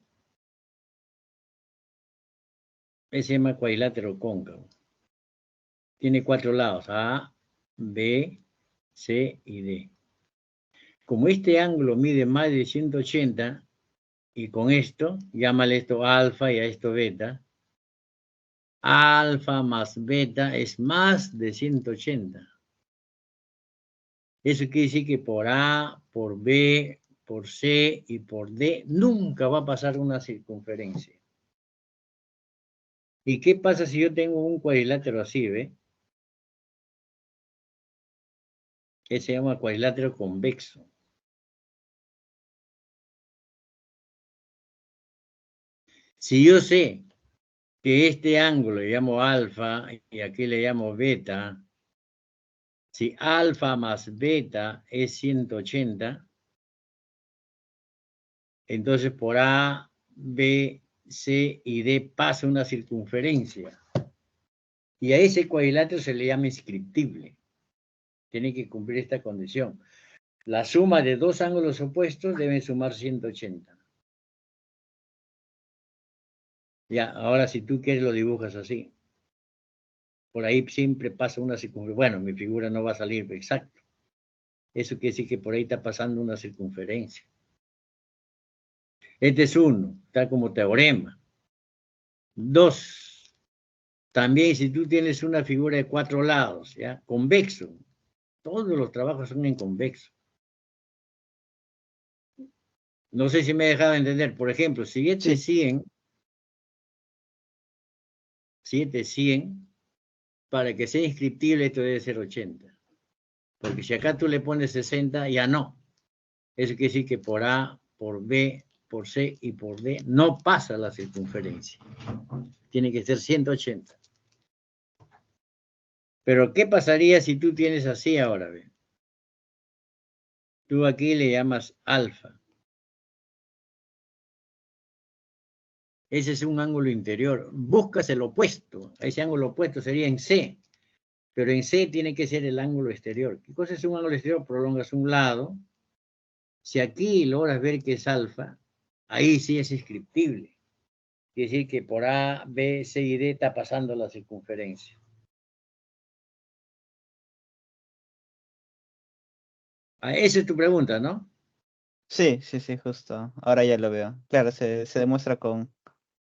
Ese se llama cuadrilátero cóncavo. Tiene 4 lados, A, B, C y D. Como este ángulo mide más de 180, y con esto, llámale esto alfa y a esto beta, alfa más beta es más de 180. Eso quiere decir que por A, por B, por C y por D nunca va a pasar una circunferencia. ¿Y qué pasa si yo tengo un cuadrilátero así, ve? Que se llama cuadrilátero convexo. Si yo sé que este ángulo le llamo alfa y aquí le llamo beta, si alfa más beta es 180, entonces por A, B, C y D pasa una circunferencia. Y a ese cuadrilátero se le llama inscriptible. Tiene que cumplir esta condición. La suma de dos ángulos opuestos debe sumar 180. Ya, ahora si tú quieres lo dibujas así. Por ahí siempre pasa una circunferencia. Bueno, mi figura no va a salir exacto. Eso quiere decir que por ahí está pasando una circunferencia. Este es uno, está como teorema. Dos, también si tú tienes una figura de 4 lados, ¿ya? Convexo. Todos los trabajos son en convexo. No sé si me he dejado entender. Por ejemplo, si este es Sí, 100, si este es 100, para que sea inscriptible esto debe ser 80. Porque si acá tú le pones 60, ya no. Eso quiere decir que por A, por B, por C y por D no pasa la circunferencia. Tiene que ser 180. Pero ¿qué pasaría si tú tienes así ahora? ¿Ve? Tú aquí le llamas alfa. Ese es un ángulo interior. Buscas el opuesto. Ese ángulo opuesto sería en C. Pero en C tiene que ser el ángulo exterior. ¿Qué cosa es un ángulo exterior? Prolongas un lado. Si aquí logras ver que es alfa, ahí sí es inscriptible. Quiere decir que por A, B, C y D está pasando la circunferencia. Esa es tu pregunta, ¿no? Sí, sí, sí, justo. Ahora ya lo veo. Claro, se demuestra con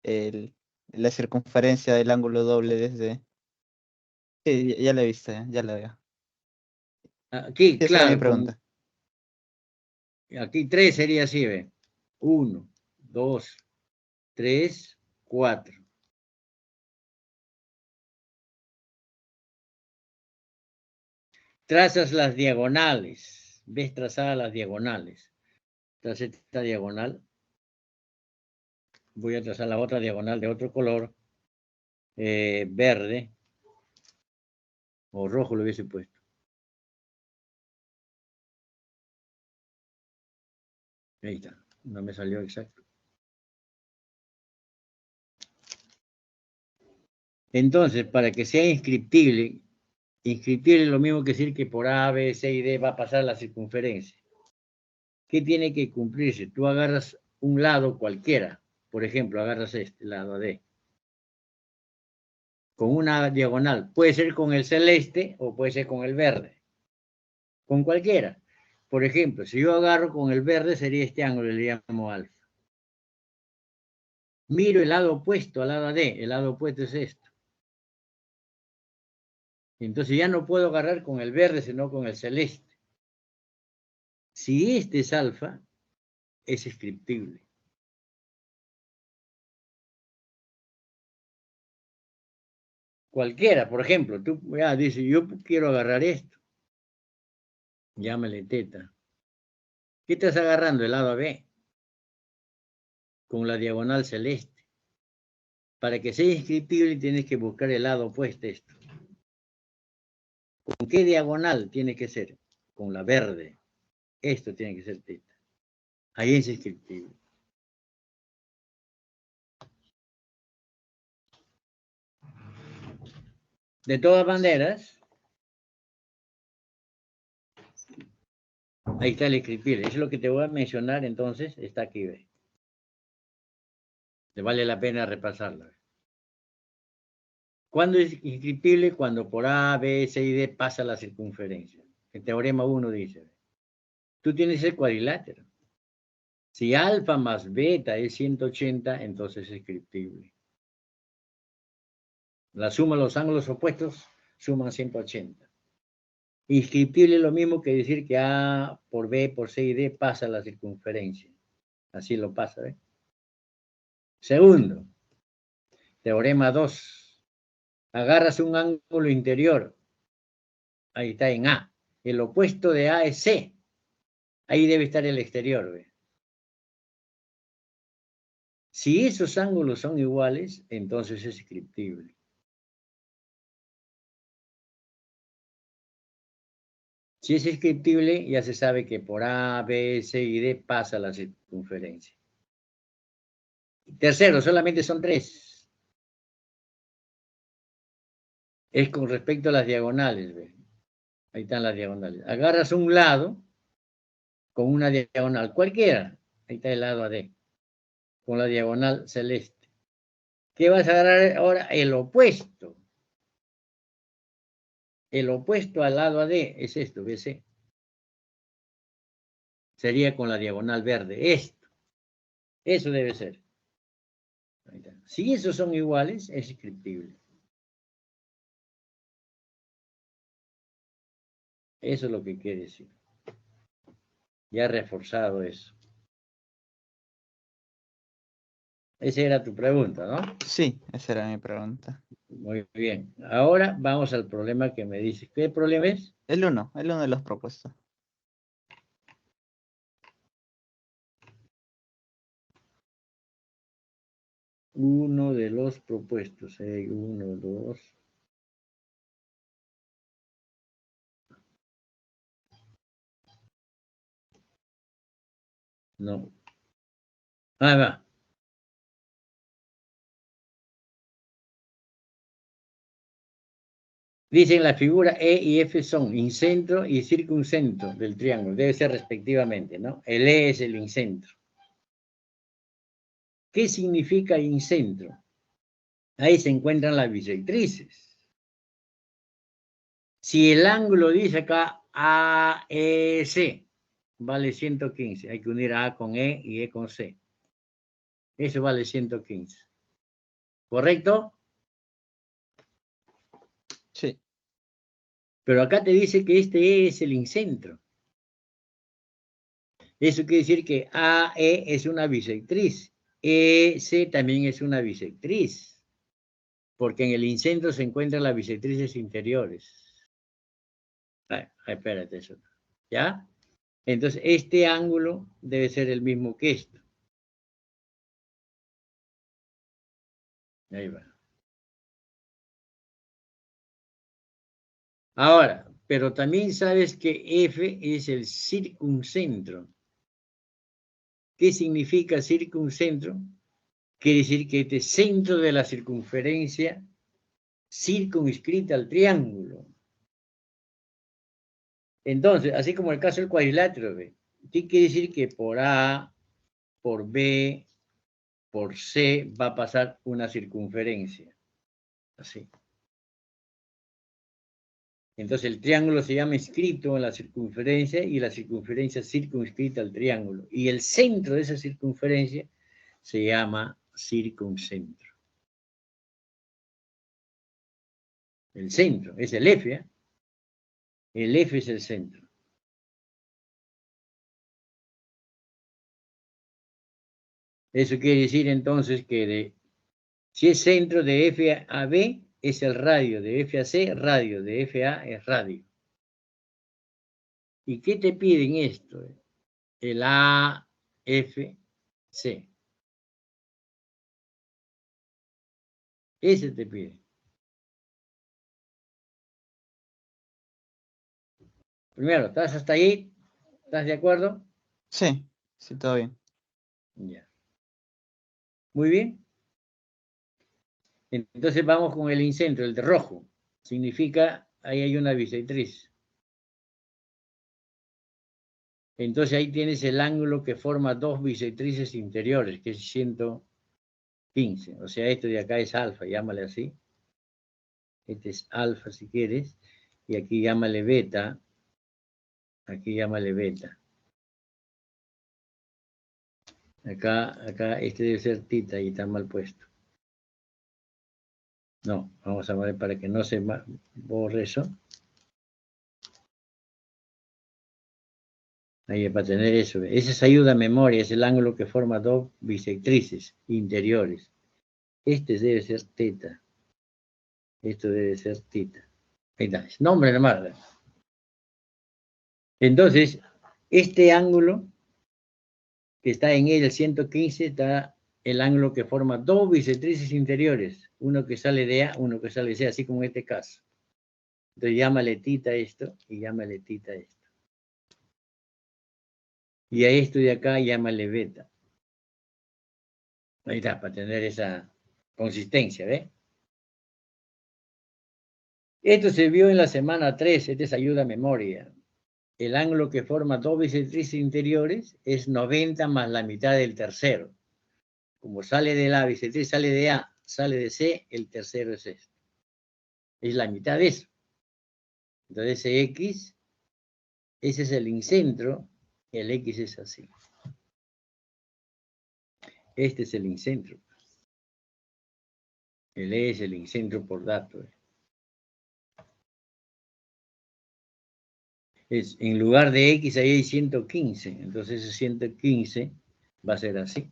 la circunferencia del ángulo doble desde... Sí, ya la he visto, ya la veo. Aquí, Sí, esa era mi claro, pregunta. aquí 3 sería así, ¿ve? 1, 2, 3, 4. Trazas las diagonales. ¿Ves trazadas las diagonales? Tras esta diagonal. Voy a trazar la otra diagonal de otro color. Verde. O rojo lo hubiese puesto. Ahí está. No me salió exacto. Entonces, para que sea inscriptible es lo mismo que decir que por A, B, C y D va a pasar la circunferencia. ¿Qué tiene que cumplirse? Tú agarras un lado cualquiera. Por ejemplo, agarras este lado D. Con una diagonal. Puede ser con el celeste o puede ser con el verde. Con cualquiera. Por ejemplo, si yo agarro con el verde sería este ángulo, le llamo alfa. Miro el lado opuesto al lado D. El lado opuesto es esto. Entonces ya no puedo agarrar con el verde, sino con el celeste. Si este es alfa, es inscriptible. Cualquiera, por ejemplo, tú ya dices, yo quiero agarrar esto. Llámale teta. ¿Qué estás agarrando? El lado B. Con la diagonal celeste. Para que sea inscriptible tienes que buscar el lado opuesto a esto. ¿Con qué diagonal tiene que ser? Con la verde. Esto tiene que ser teta. Ahí es inscriptible. De todas maneras, ahí está el inscriptible. Eso es lo que te voy a mencionar entonces. Está aquí, ¿ve? Te vale la pena repasarlo. ¿Cuándo es inscriptible? Cuando por A, B, C y D pasa la circunferencia. El teorema 1 dice, tú tienes el cuadrilátero. Si alfa más beta es 180, entonces es inscriptible. La suma de los ángulos opuestos suman 180. Inscriptible es lo mismo que decir que A por B por C y D pasa la circunferencia. Así lo pasa, ¿eh? Segundo, teorema 2. Agarras un ángulo interior. Ahí está en A. El opuesto de A es C. Ahí debe estar el exterior, ¿ve? Si esos ángulos son iguales, entonces es inscriptible. Si es inscriptible, ya se sabe que por A, B, C y D pasa la circunferencia. Tercero, solamente son 3. Es con respecto a las diagonales, ¿ve? Ahí están las diagonales. Agarras un lado con una diagonal cualquiera. Ahí está el lado AD. Con la diagonal celeste. ¿Qué vas a agarrar ahora? El opuesto. El opuesto al lado AD es esto, BC. Sería con la diagonal verde. Esto. Eso debe ser. Si esos son iguales, es inscriptible. Eso es lo que quiere decir. Ya reforzado eso. Esa era tu pregunta, ¿no? Sí, esa era mi pregunta. Muy bien. Ahora vamos al problema que me dice. ¿Qué problema es? El uno de los propuestos. Uno de los propuestos. Uno, dos. No. Ah, va. Dicen la figura E y F son incentro y circuncentro del triángulo. Debe ser respectivamente, ¿no? El E es el incentro. ¿Qué significa incentro? Ahí se encuentran las bisectrices. Si el ángulo dice acá AEC, vale 115. Hay que unir A con E y E con C. Eso vale 115. ¿Correcto? Sí. Pero acá te dice que este E es el incentro. Eso quiere decir que AE es una bisectriz. EC también es una bisectriz. Porque en el incentro se encuentran las bisectrices interiores. Espérate eso. ¿Ya? Entonces, este ángulo debe ser el mismo que esto. Ahí va. Ahora, pero también sabes que F es el circuncentro. ¿Qué significa circuncentro? Quiere decir que este centro de la circunferencia circunscrita al triángulo. Entonces, así como el caso del cuadrilátero, ¿ve? ¿Qué quiere decir? Que por A, por B, por C va a pasar una circunferencia. Así. Entonces el triángulo se llama inscrito en la circunferencia y la circunferencia circunscrita al triángulo. Y el centro de esa circunferencia se llama circuncentro. El centro es el F, ¿eh? El F es el centro. Eso quiere decir entonces que si es centro de F a B, es el radio, de F a C, radio, de F a es radio. ¿Y qué te piden esto? El A, F, C. Ese te pide. Primero, ¿estás hasta ahí? ¿Estás de acuerdo? Sí, sí, todo bien. Ya. Muy bien. Entonces vamos con el incentro, el de rojo. Significa, ahí hay una bisectriz. Entonces ahí tienes el ángulo que forma dos bisectrices interiores, que es 115. O sea, esto de acá es alfa, llámale así. Este es alfa si quieres. Y aquí llámale beta. Aquí llámale beta. Acá, este debe ser tita y está mal puesto. No, vamos a ver para que no se borre eso. Ahí para tener eso. Esa es ayuda a memoria, es el ángulo que forma dos bisectrices interiores. Este debe ser teta. Esto debe ser tita. Ahí está, es nombre nomás. Entonces, este ángulo que está en el 115 está el ángulo que forma dos bisectrices interiores. Uno que sale de A, uno que sale de C, así como en este caso. Entonces llámale tita esto y llámale tita esto. Y a esto de acá llámale beta. Ahí está, para tener esa consistencia, ¿ves? Esto se vio en la semana 3, esta es ayuda a memoria. El ángulo que forma dos bisectrices interiores es 90 más la mitad del tercero. Como sale de la bisectriz, sale de A, sale de C, el tercero es esto. Es la mitad de eso. Entonces ese X, ese es el incentro, el X es así. Este es el incentro. El E es el incentro por dato. En lugar de X ahí hay 115, entonces ese 115 va a ser así,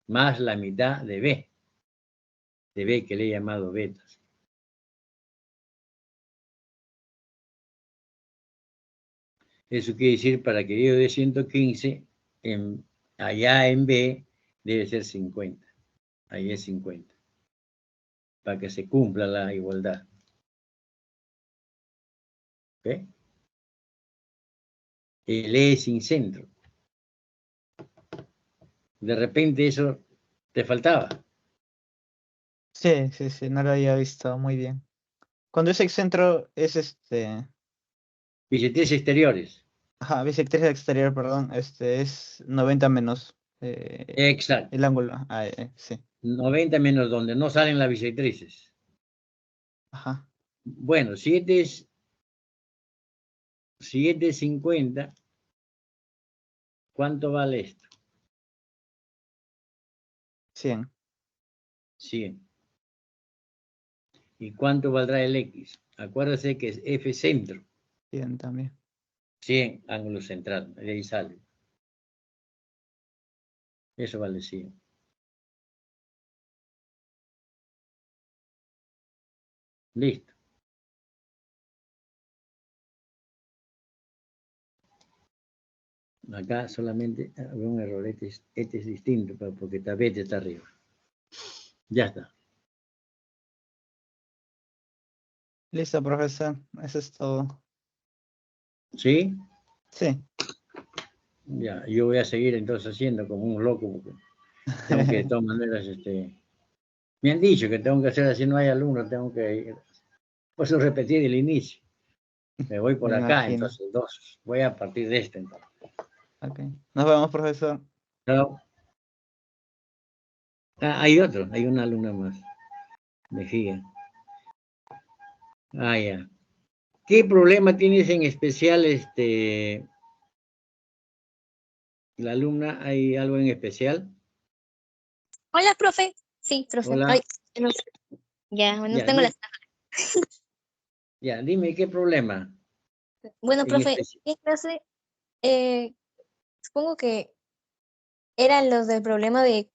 más la mitad de B que le he llamado beta. Eso quiere decir, para que yo dé 115, allá en B debe ser 50. Ahí es 50. Para que se cumpla la igualdad. ¿Ok? El E es sin centro. De repente eso te faltaba. Sí, sí, sí, no lo había visto muy bien. Cuando es excentro es Bisectrices exteriores. ajá, bisectricidad exterior, perdón, es 90 menos Exacto. el ángulo. Sí, 90 menos donde no salen las bisectrices. ajá, Bueno, si este es 50, ¿cuánto vale esto? 100. 100. ¿Y cuánto valdrá el X? Acuérdese que es F centro. 100 también. 100 ángulo central. De ahí sale. Eso vale 100. Listo. Acá solamente había un error. Este es distinto, porque este está arriba. Ya está. Listo, profesor. Eso es todo. ¿Sí? Sí. Ya, yo voy a seguir entonces haciendo como un loco, porque tengo que de todas maneras, me han dicho que tengo que hacer así, no hay alumnos, tengo que ir. Por eso repetir el inicio. Me voy por Me acá, imagino. entonces dos. Voy a partir de este entonces. Ok. Nos vemos, profesor. Chao. Ah, hay otro, hay una alumna más. Mejía. Ah, ya. ¿Qué problema tienes en especial, la alumna? ¿Hay algo en especial? Hola, profe. Sí, profe. Hola. Ay, no, ya, no Ya, tengo las. ya, dime, ¿qué problema Bueno, en profe, especial? ¿qué clase? Eh, supongo que eran los del problema de.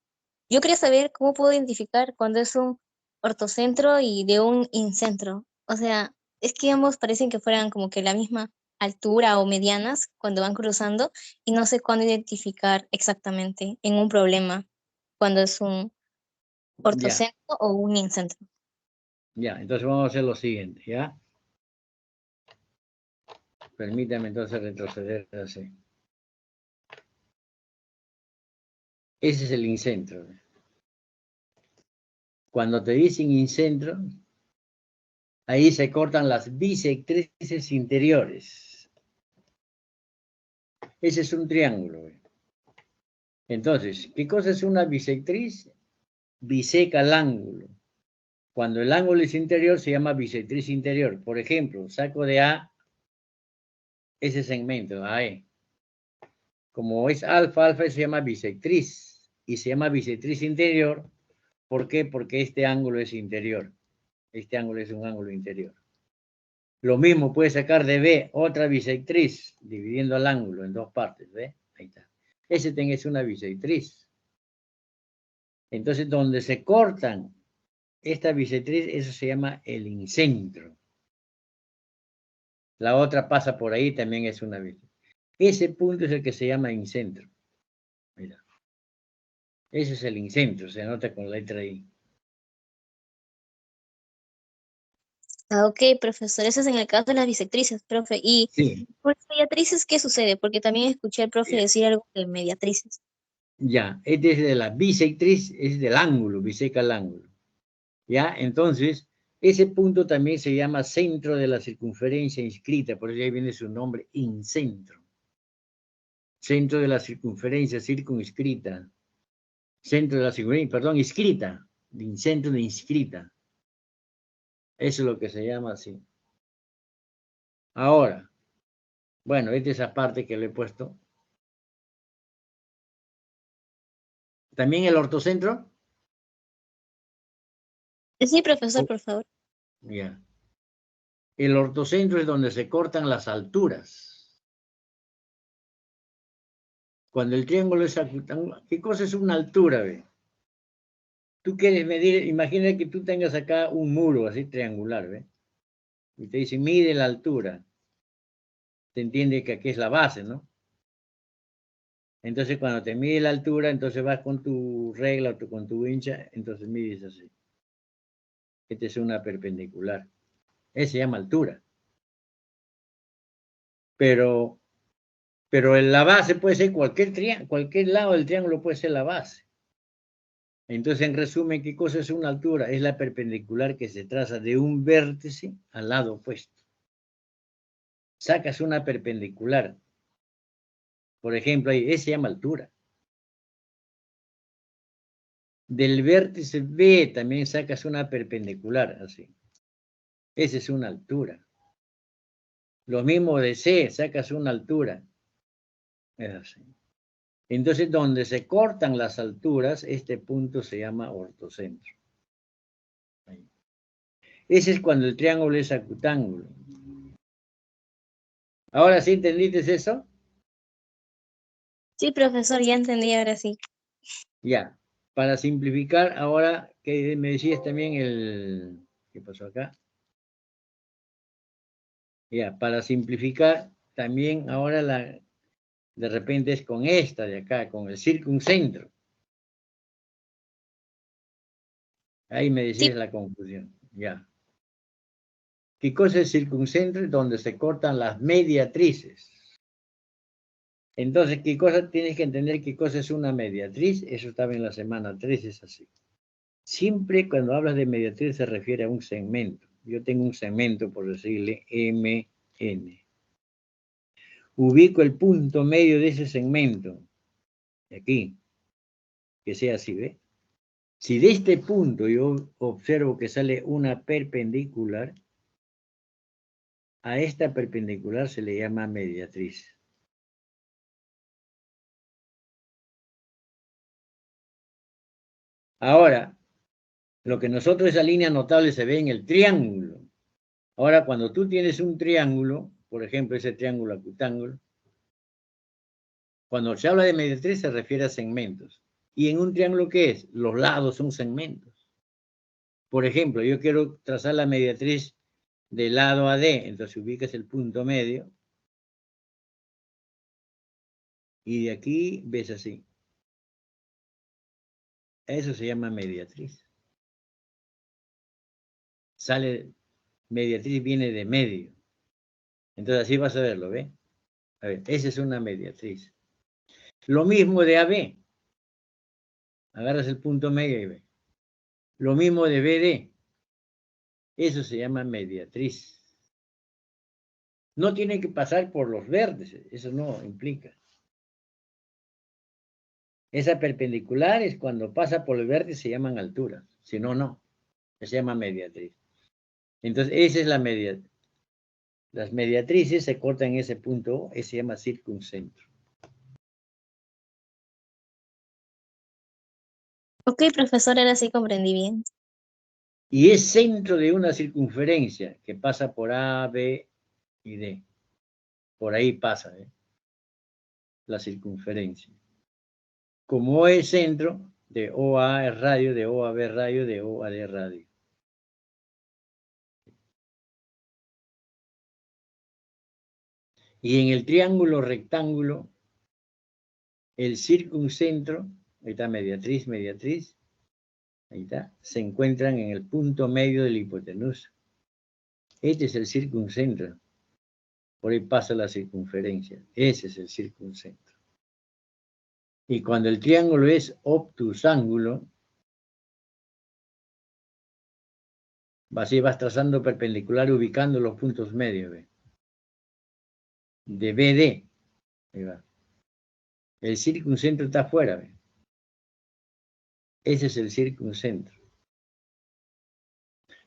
Yo quería saber cómo puedo identificar cuando es un ortocentro y de un incentro. O sea, es que ambos parecen que fueran como que la misma altura o medianas cuando van cruzando y no sé cuándo identificar exactamente en un problema cuando es un Ya, ortocentro o un incentro. ya, entonces vamos a hacer lo siguiente, ¿ya? Permítame entonces retroceder así. Ese es el incentro. Cuando te dicen incentro, ahí se cortan las bisectrices interiores. Ese es un triángulo. Entonces, ¿qué cosa es una bisectriz? Biseca el ángulo. Cuando el ángulo es interior, se llama bisectriz interior. Por ejemplo, saco de A ese segmento, AE. Como es alfa, alfa se llama bisectriz. Y se llama bisectriz interior. ¿Por qué? Porque este ángulo es interior. Este ángulo es un ángulo interior. Lo mismo puede sacar de B otra bisectriz, dividiendo el ángulo en dos partes. ¿Ve? Ahí está. Ese es una bisectriz. Entonces, donde se cortan esta bisectriz, eso se llama el incentro. La otra pasa por ahí, también es una bisectriz. Ese punto es el que se llama incentro. Mira. Ese es el incentro, se anota con la letra I. Ah, ok, profesor, eso es en el caso de las bisectrices, profe. ¿Y Sí. por las mediatrices qué sucede? Porque también escuché al profe decir algo de mediatrices. Ya, este es de la bisectriz, es del ángulo, biseca el ángulo. ¿Ya? Entonces, ese punto también se llama centro de la circunferencia inscrita, por eso ahí viene su nombre, incentro. Centro de la circunferencia circunscrita. Centro de la circunferencia, perdón, inscrita. Centro de inscrita. Eso es lo que se llama así. Ahora, bueno, esta es esa parte que le he puesto. ¿También el ortocentro? Sí, profesor, Oh, por favor. ya. El ortocentro es donde se cortan las alturas. Cuando el triángulo es acutangular, ¿qué cosa es una altura? Ve? Tú quieres medir, imagina que tú tengas acá un muro así triangular, ¿ve? Y te dice, mide la altura. se entiende que aquí es la base, ¿no? Entonces, cuando te mide la altura, entonces vas con tu regla o con tu hincha, entonces mides así. Esta es una perpendicular. Esa se llama altura. Pero la base puede ser cualquier lado del triángulo puede ser la base. Entonces, en resumen, ¿qué cosa es una altura? Es la perpendicular que se traza de un vértice al lado opuesto. Sacas una perpendicular. Por ejemplo, ahí, esa se llama altura. Del vértice B también sacas una perpendicular, así. Esa es una altura. Lo mismo de C, sacas una altura. Es así. Entonces, donde se cortan las alturas, este punto se llama ortocentro. Ahí. Ese es cuando el triángulo es acutángulo. ¿Ahora sí entendiste eso? Sí, profesor, ya entendí ahora sí. Ya. Para simplificar, ahora que me decías también ¿qué pasó acá? Ya, para simplificar, también ahora de repente es con esta de acá, con el circuncentro. Ahí me decías Sí. la confusión. Ya. ¿Qué cosa es circuncentro? Donde se cortan las mediatrices. Entonces, ¿qué cosa tienes que entender? ¿Qué cosa es una mediatriz? Eso estaba en la semana 3, es así. Siempre cuando hablas de mediatriz se refiere a un segmento. Yo tengo un segmento, por decirle, MN. Ubico el punto medio de ese segmento. Aquí. Que sea así, ¿ve? Si de este punto yo observo que sale una perpendicular, a esta perpendicular se le llama mediatriz. Ahora, lo que nosotros, esa línea notable se ve en el triángulo. Ahora, cuando tú tienes un triángulo, por ejemplo, ese triángulo acutángulo, cuando se habla de mediatriz se refiere a segmentos. ¿Y en un triángulo qué es? Los lados son segmentos. Por ejemplo, yo quiero trazar la mediatriz del lado AD, entonces ubicas el punto medio, y de aquí ves así. Eso se llama mediatriz. Mediatriz viene de medio. Entonces así vas a verlo, ¿ve? A ver, esa es una mediatriz. Lo mismo de AB. Agarras el punto medio y ve. Lo mismo de BD. Eso se llama mediatriz. No tiene que pasar por los vértices. Eso no implica. Esa perpendicular es cuando pasa por el vértice se llaman alturas. Si no, no. Se llama mediatriz. Entonces, esa es la mediatriz. Las mediatrices se cortan en ese punto, ese se llama circuncentro. Ok, profesor, ahora sí comprendí bien. Y es centro de una circunferencia que pasa por A, B y D. Por ahí pasa, ¿eh? La circunferencia. Como es centro, de O a A es radio, de O a B radio, de O a D radio. Y en el triángulo rectángulo, el circuncentro, ahí está mediatriz, mediatriz, ahí está, se encuentran en el punto medio de la hipotenusa. Este es el circuncentro. Por ahí pasa la circunferencia. Ese es el circuncentro. Y cuando el triángulo es obtusángulo, así vas trazando perpendicular ubicando los puntos medios, ¿ve? De BD. Ahí va. El circuncentro está afuera, ¿ve? Ese es el circuncentro.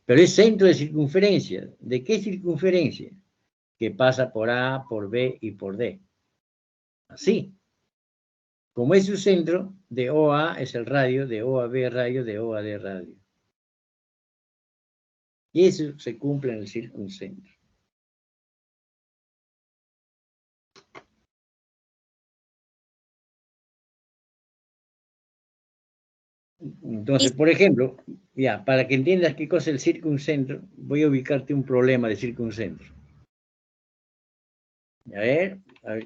Pero es centro de circunferencia. ¿De qué circunferencia? Que pasa por A, por B y por D. Así. Como es su centro, de OA es el radio, de OAB radio, de OAD radio. Y eso se cumple en el circuncentro. Entonces, por ejemplo, ya, para que entiendas qué cosa es el circuncentro, voy a ubicarte un problema de circuncentro. A ver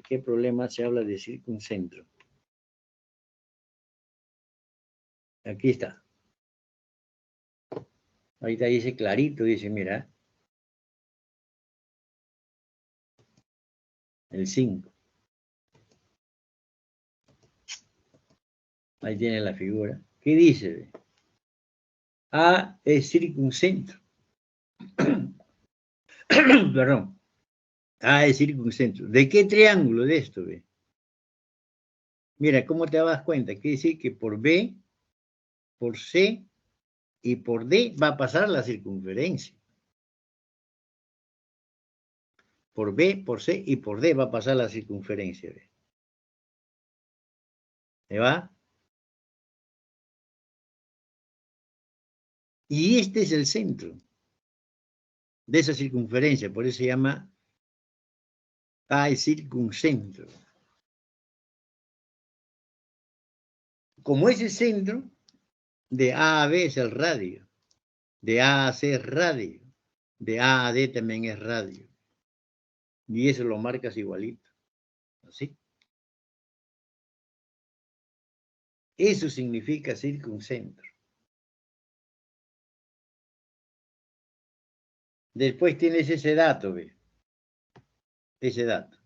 qué problema se habla de circuncentro. Aquí está. Ahorita dice clarito, dice, mira, el 5. Ahí tiene la figura. ¿Qué dice? A es circuncentro. Perdón. A es circuncentro. ¿De qué triángulo de esto, ve? Mira, ¿cómo te das cuenta? Quiere decir que por B, por C y por D va a pasar la circunferencia. Por B, por C y por D va a pasar la circunferencia. ¿Ve? ¿Me va? Y este es el centro de esa circunferencia, por eso se llama A es circuncentro. Como ese centro, de A a B es el radio, de A a C es radio, de A a D también es radio. Y eso lo marcas igualito. ¿Así? Eso significa circuncentro. Después tienes ese dato, ¿ve? Ese dato.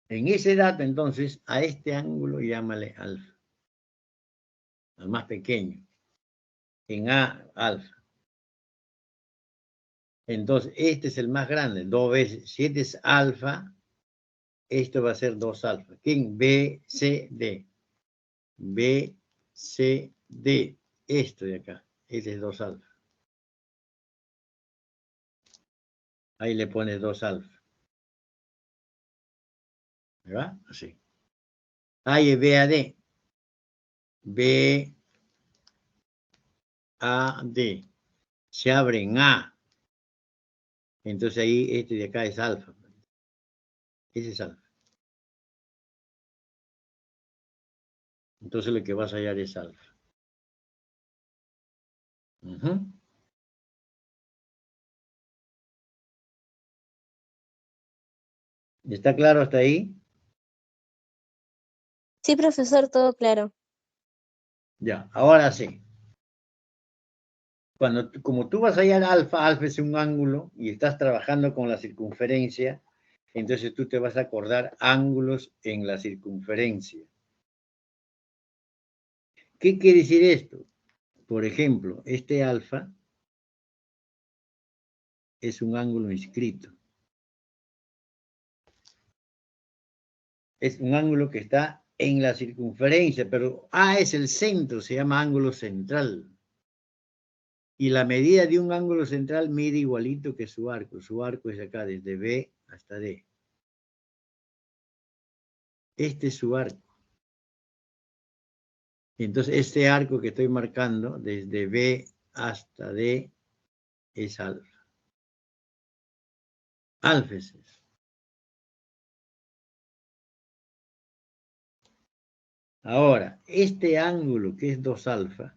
En ese dato, entonces, a este ángulo llámale alfa. Al más pequeño. En A, alfa. Entonces, este es el más grande. 2 veces. Si este es alfa, esto va a ser 2 alfa. ¿Quién? B, C, D. B, C, D. Esto de acá. Este es 2 alfa. Ahí le pones 2 alfa. ¿Verdad? Así. Ahí es B a D. B a D. Se abre en A. Entonces ahí este de acá es alfa. Ese es alfa. Entonces lo que vas a hallar es alfa. ¿Está claro hasta ahí? Sí, profesor, todo claro. Ya, ahora sí. Como tú vas a hallar alfa, alfa es un ángulo y estás trabajando con la circunferencia, entonces tú te vas a acordar ángulos en la circunferencia. ¿Qué quiere decir esto? Por ejemplo, este alfa es un ángulo inscrito. Es un ángulo que está en la circunferencia, pero A es el centro, se llama ángulo central. Y la medida de un ángulo central mide igualito que su arco. Su arco es acá, desde B hasta D. Este es su arco. Entonces, este arco que estoy marcando, desde B hasta D, es alfa. Alfa es eso. Ahora, este ángulo que es 2 alfa,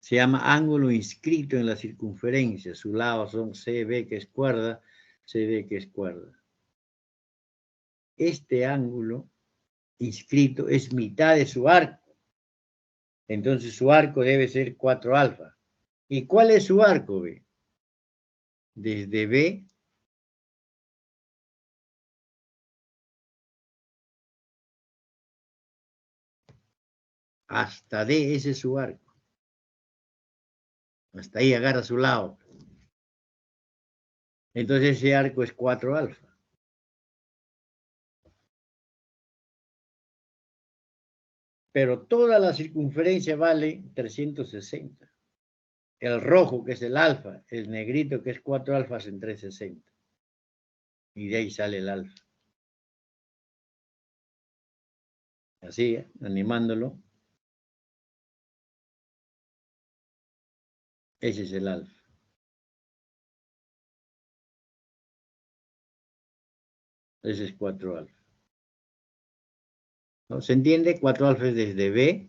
se llama ángulo inscrito en la circunferencia. Su lado son CB, que es cuerda, CD, que es cuerda. Este ángulo inscrito es mitad de su arco. Entonces su arco debe ser 4 alfa. ¿Y cuál es su arco, B? Desde B hasta D, ese es su arco. Hasta ahí agarra su lado. Entonces ese arco es 4 alfa. Pero toda la circunferencia vale 360. El rojo, que es el alfa, el negrito, que es 4 alfas en 360. Y de ahí sale el alfa. Así, animándolo. Ese es el alfa. Ese es 4 alfa. ¿No? ¿Se entiende? 4 alfa es desde B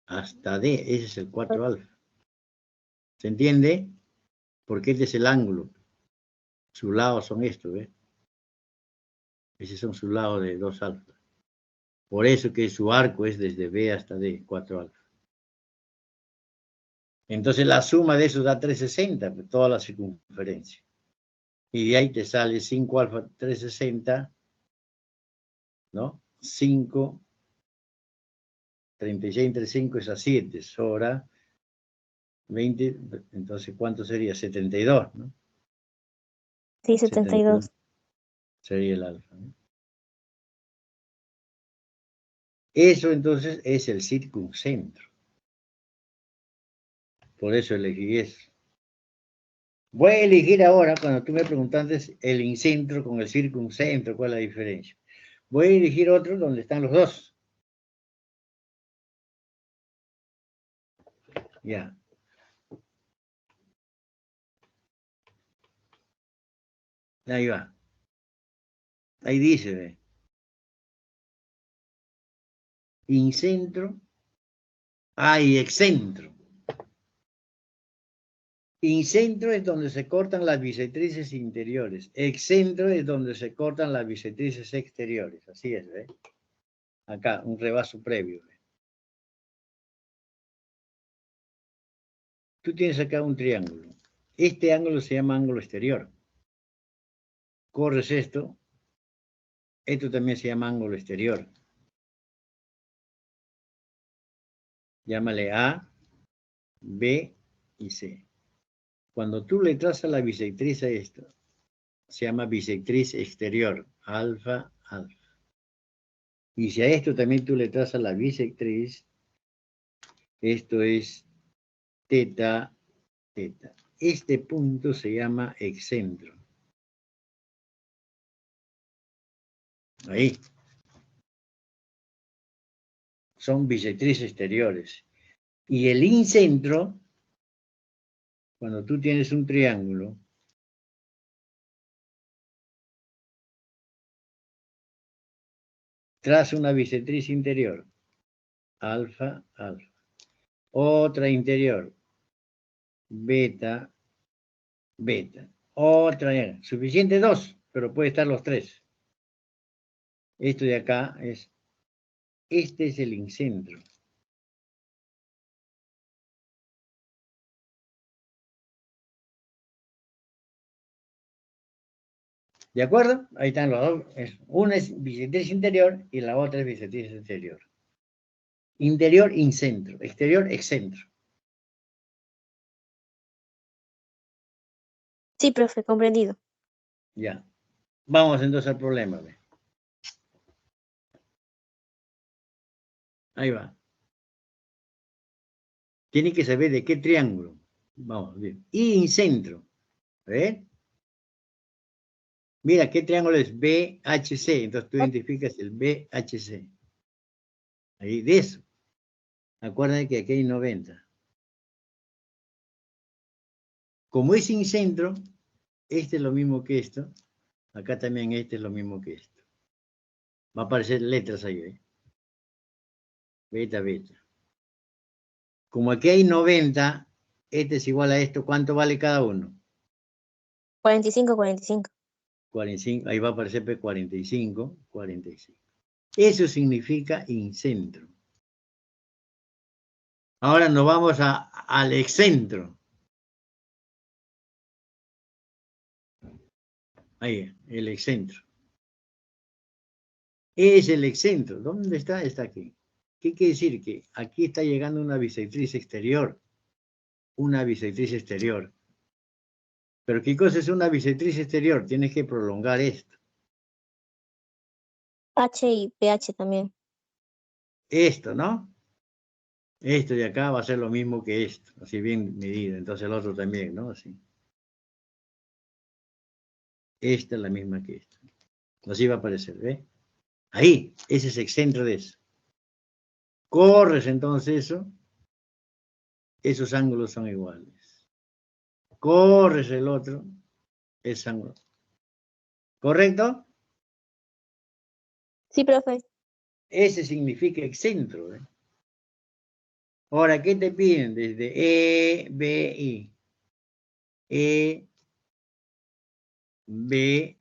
hasta D, ese es el 4 alfa. ¿Se entiende? Porque este es el ángulo. Sus lados son estos, ¿ves? Esos son sus lados de 2 alfa. Por eso que su arco es desde B hasta D, 4 alfa. Entonces la suma de eso da 360, pues, toda la circunferencia. Y de ahí te sale 5 alfa 360, ¿no? 5, 36 entre 5 es a 7, sobra 20, entonces ¿cuánto sería? 72, ¿no? Sí, 72. Sería el alfa, ¿no? Eso entonces es el circuncentro. Por eso elegí eso. Voy a elegir ahora, cuando tú me preguntaste el incentro con el circuncentro, ¿cuál es la diferencia? Voy a elegir otro donde están los dos. Ya. Ahí va. Ahí dice, ¿ve? Incentro. Y excentro. Incentro es donde se cortan las bisectrices interiores. Excentro es donde se cortan las bisectrices exteriores. Así es, ¿ve? Acá, un rebaso previo. ¿Ve? Tú tienes acá un triángulo. Este ángulo se llama ángulo exterior. Corres esto. Esto también se llama ángulo exterior. Llámale A, B y C. Cuando tú le trazas la bisectriz a esto, se llama bisectriz exterior, alfa, alfa. Y si a esto también tú le trazas la bisectriz, esto es teta, teta. Este punto se llama excentro. Ahí. Son bisectrices exteriores. Y el incentro, cuando tú tienes un triángulo, traza una bisectriz interior, alfa, alfa. Otra interior, beta, beta. Otra, suficiente 2, pero puede estar los 3. Esto de acá es, este es el incentro. ¿De acuerdo? Ahí están los dos. Una es bisectriz interior y la otra es bisectriz exterior. Interior, incentro. Exterior, excentro. Sí, profe, comprendido. Ya. Vamos entonces al problema. ¿Ve? Ahí va. Tiene que saber de qué triángulo. Vamos, bien. Y incentro. ¿Ves? Mira, ¿qué triángulo es? BHC. Entonces tú identificas el BHC. Ahí, de eso. Acuérdense que aquí hay 90. Como es incentro, este es lo mismo que esto. Acá también este es lo mismo que esto. Va a aparecer letras ahí, ¿eh? Beta, beta. Como aquí hay 90, este es igual a esto. ¿Cuánto vale cada uno? 45, 45. 45, ahí va a aparecer 45, 45. Eso significa incentro. Ahora nos vamos al excentro. Ahí, el excentro. Es el excentro. ¿Dónde está? Está aquí. ¿Qué quiere decir? Que aquí está llegando una bisectriz exterior. Una bisectriz exterior. Pero ¿qué cosa es una bisectriz exterior? Tienes que prolongar esto. H y PH también. Esto, ¿no? Esto de acá va a ser lo mismo que esto. Así bien medido. Entonces el otro también, ¿no? Así. Esta es la misma que esta. Así va a aparecer, ¿ves? Ahí, ese es excentro de eso. Corres entonces eso. Esos ángulos son iguales. Corres el otro. Es ángulo. ¿Correcto? Sí, profe. Ese significa excentro, ¿eh? Ahora, ¿qué te piden? Desde E, B, I. E, B,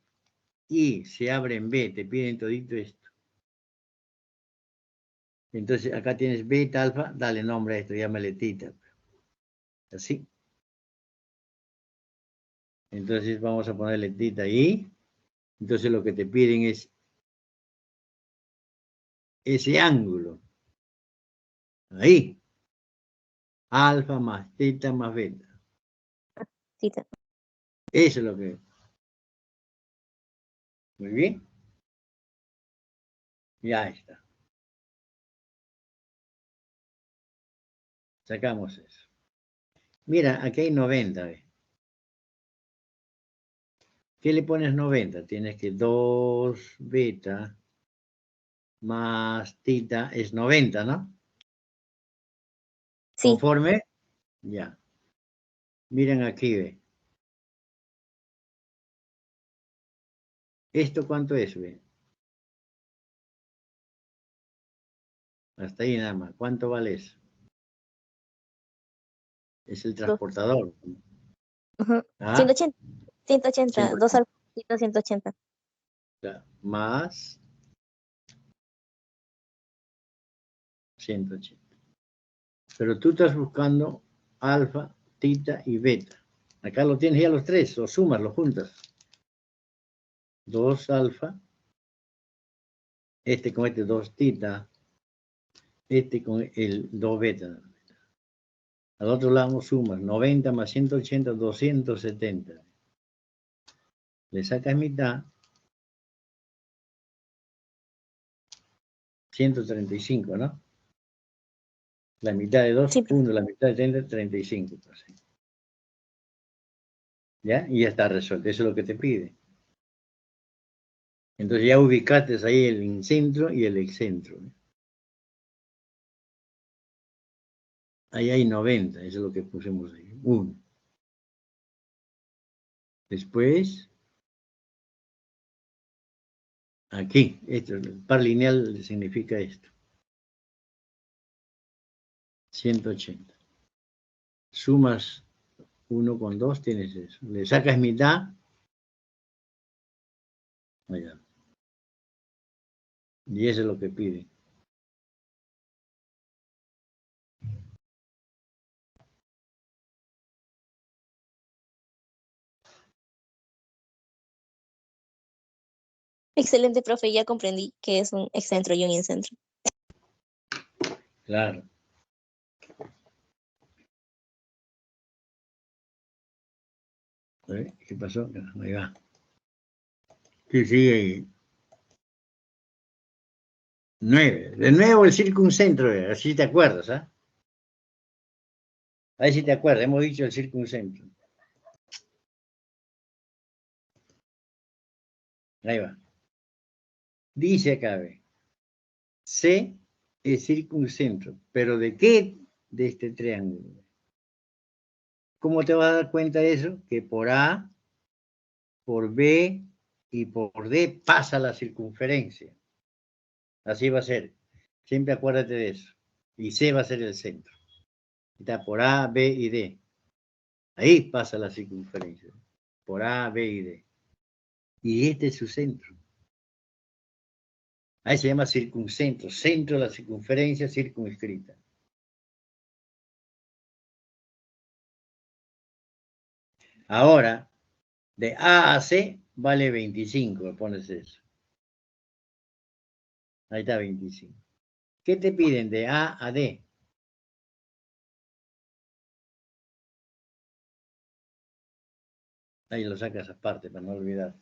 I. Se abre en B, te piden todito esto. Entonces, acá tienes beta, alfa, dale nombre a esto, llámale tita. Así. Entonces, vamos a ponerle tita ahí. Entonces, lo que te piden es ese ángulo. Ahí. Alfa más teta más beta. Tita. Eso es lo que... Muy bien. Ya está. Sacamos eso. Mira, aquí hay 90. ¿Ves? ¿Qué le pones 90? Tienes que 2 beta más tita es 90, ¿no? Sí, ¿Conforme? Ya. Miren aquí, ve. ¿Esto cuánto es, ve? Hasta ahí nada más. ¿Cuánto vale eso? Es el dos. transportador. Ujú. ¿Ah? 180. 180. 2 al 180. 180. Más 180. Pero tú estás buscando alfa, tita y beta. Acá lo tienes ya los tres, los sumas, los juntas. 2 alfa, este con este 2 tita, este con el 2 beta. Al otro lado sumas 90 más 180, 270. Le sacas mitad, 135, ¿no? La mitad de 2, Sí, 1, la mitad de 30, 35. ¿Ya? Y ya está resuelto. Eso es lo que te pide. Entonces ya ubicaste ahí el incentro y el excentro. Ahí hay 90, eso es lo que pusimos ahí. 1. Después, aquí, esto, el par lineal significa esto. 180. Sumas 1 con 2, tienes eso. Le sacas mitad. Allá. Y eso es lo que pide. excelente, profe. Ya comprendí que es un excentro y un incentro. Claro. ¿Qué pasó? Ahí va. Sí, sí. 9. De nuevo el circuncentro, así te acuerdas, ¿ah? Ahí sí te acuerdas, hemos dicho el circuncentro. Ahí va. Dice acá, ve. C es circuncentro, pero ¿de qué? De este triángulo. ¿Cómo te vas a dar cuenta de eso? Que por A, por B y por D pasa la circunferencia. Así va a ser. Siempre acuérdate de eso. Y C va a ser el centro. Está por A, B y D. Ahí pasa la circunferencia. Por A, B y D. Y este es su centro. Ahí se llama circuncentro. Centro de la circunferencia circunscrita. Ahora, de A a C vale 25. Pones eso. Ahí está 25. ¿Qué te piden de A a D? Ahí lo sacas aparte para no olvidar.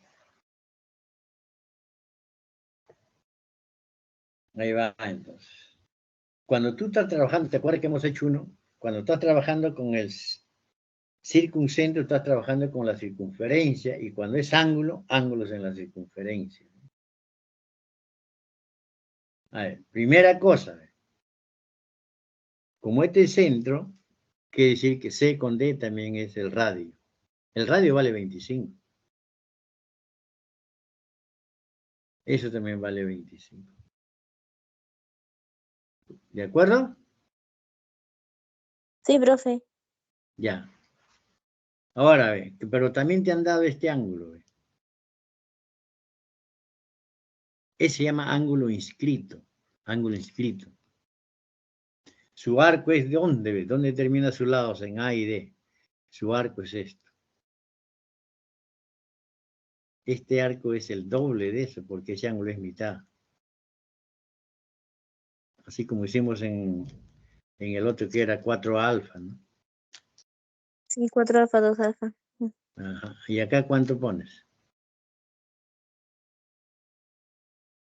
Ahí va entonces. Cuando tú estás trabajando, ¿te acuerdas que hemos hecho uno? Cuando estás trabajando con el circuncentro, estás trabajando con la circunferencia y cuando es ángulo, ángulos en la circunferencia. A ver, primera cosa, como este es centro, quiere decir que C con D también es el radio. El radio vale 25. Eso también vale 25. ¿De acuerdo? Sí, profe. Ya. Ahora ve, pero también te han dado este ángulo. Ve. Ese se llama ángulo inscrito. Ángulo inscrito. Su arco es de dónde, ve, dónde termina sus lados, en A y D. Su arco es esto. Este arco es el doble de eso, porque ese ángulo es mitad. Así como hicimos en el otro que era 4 alfa, ¿no? Sí, 4 alfa, 2 alfa. Ajá. ¿Y acá cuánto pones?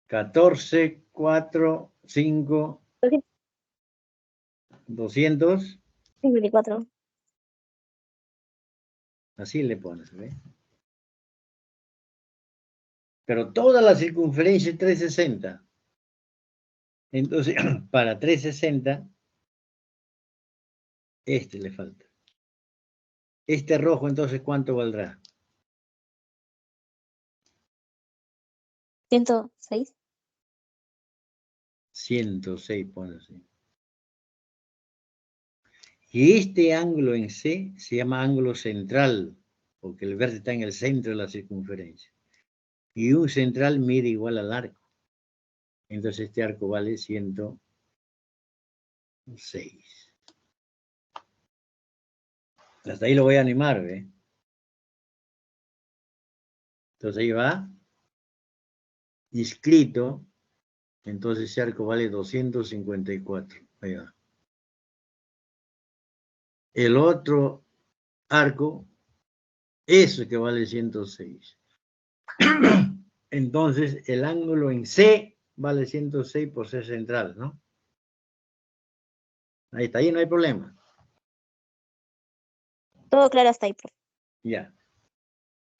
14, 4, 5, 200. 54. Así le pones, ¿ve? Pero toda la circunferencia es 360. Entonces, para 360, este le falta. Este rojo, entonces, ¿cuánto valdrá? 106. 106, pone así. Y este ángulo en C se llama ángulo central, porque el vértice está en el centro de la circunferencia. Y un central mide igual al arco. Entonces este arco vale 106. Hasta ahí lo voy a animar, ¿ve? Entonces ahí va. Inscrito. Entonces ese arco vale 254. Ahí va. El otro arco, eso que vale 106. Entonces el ángulo en C vale 106 por ser central, ¿no? Ahí está, ahí no hay problema. Todo claro hasta ahí, profe. Ya.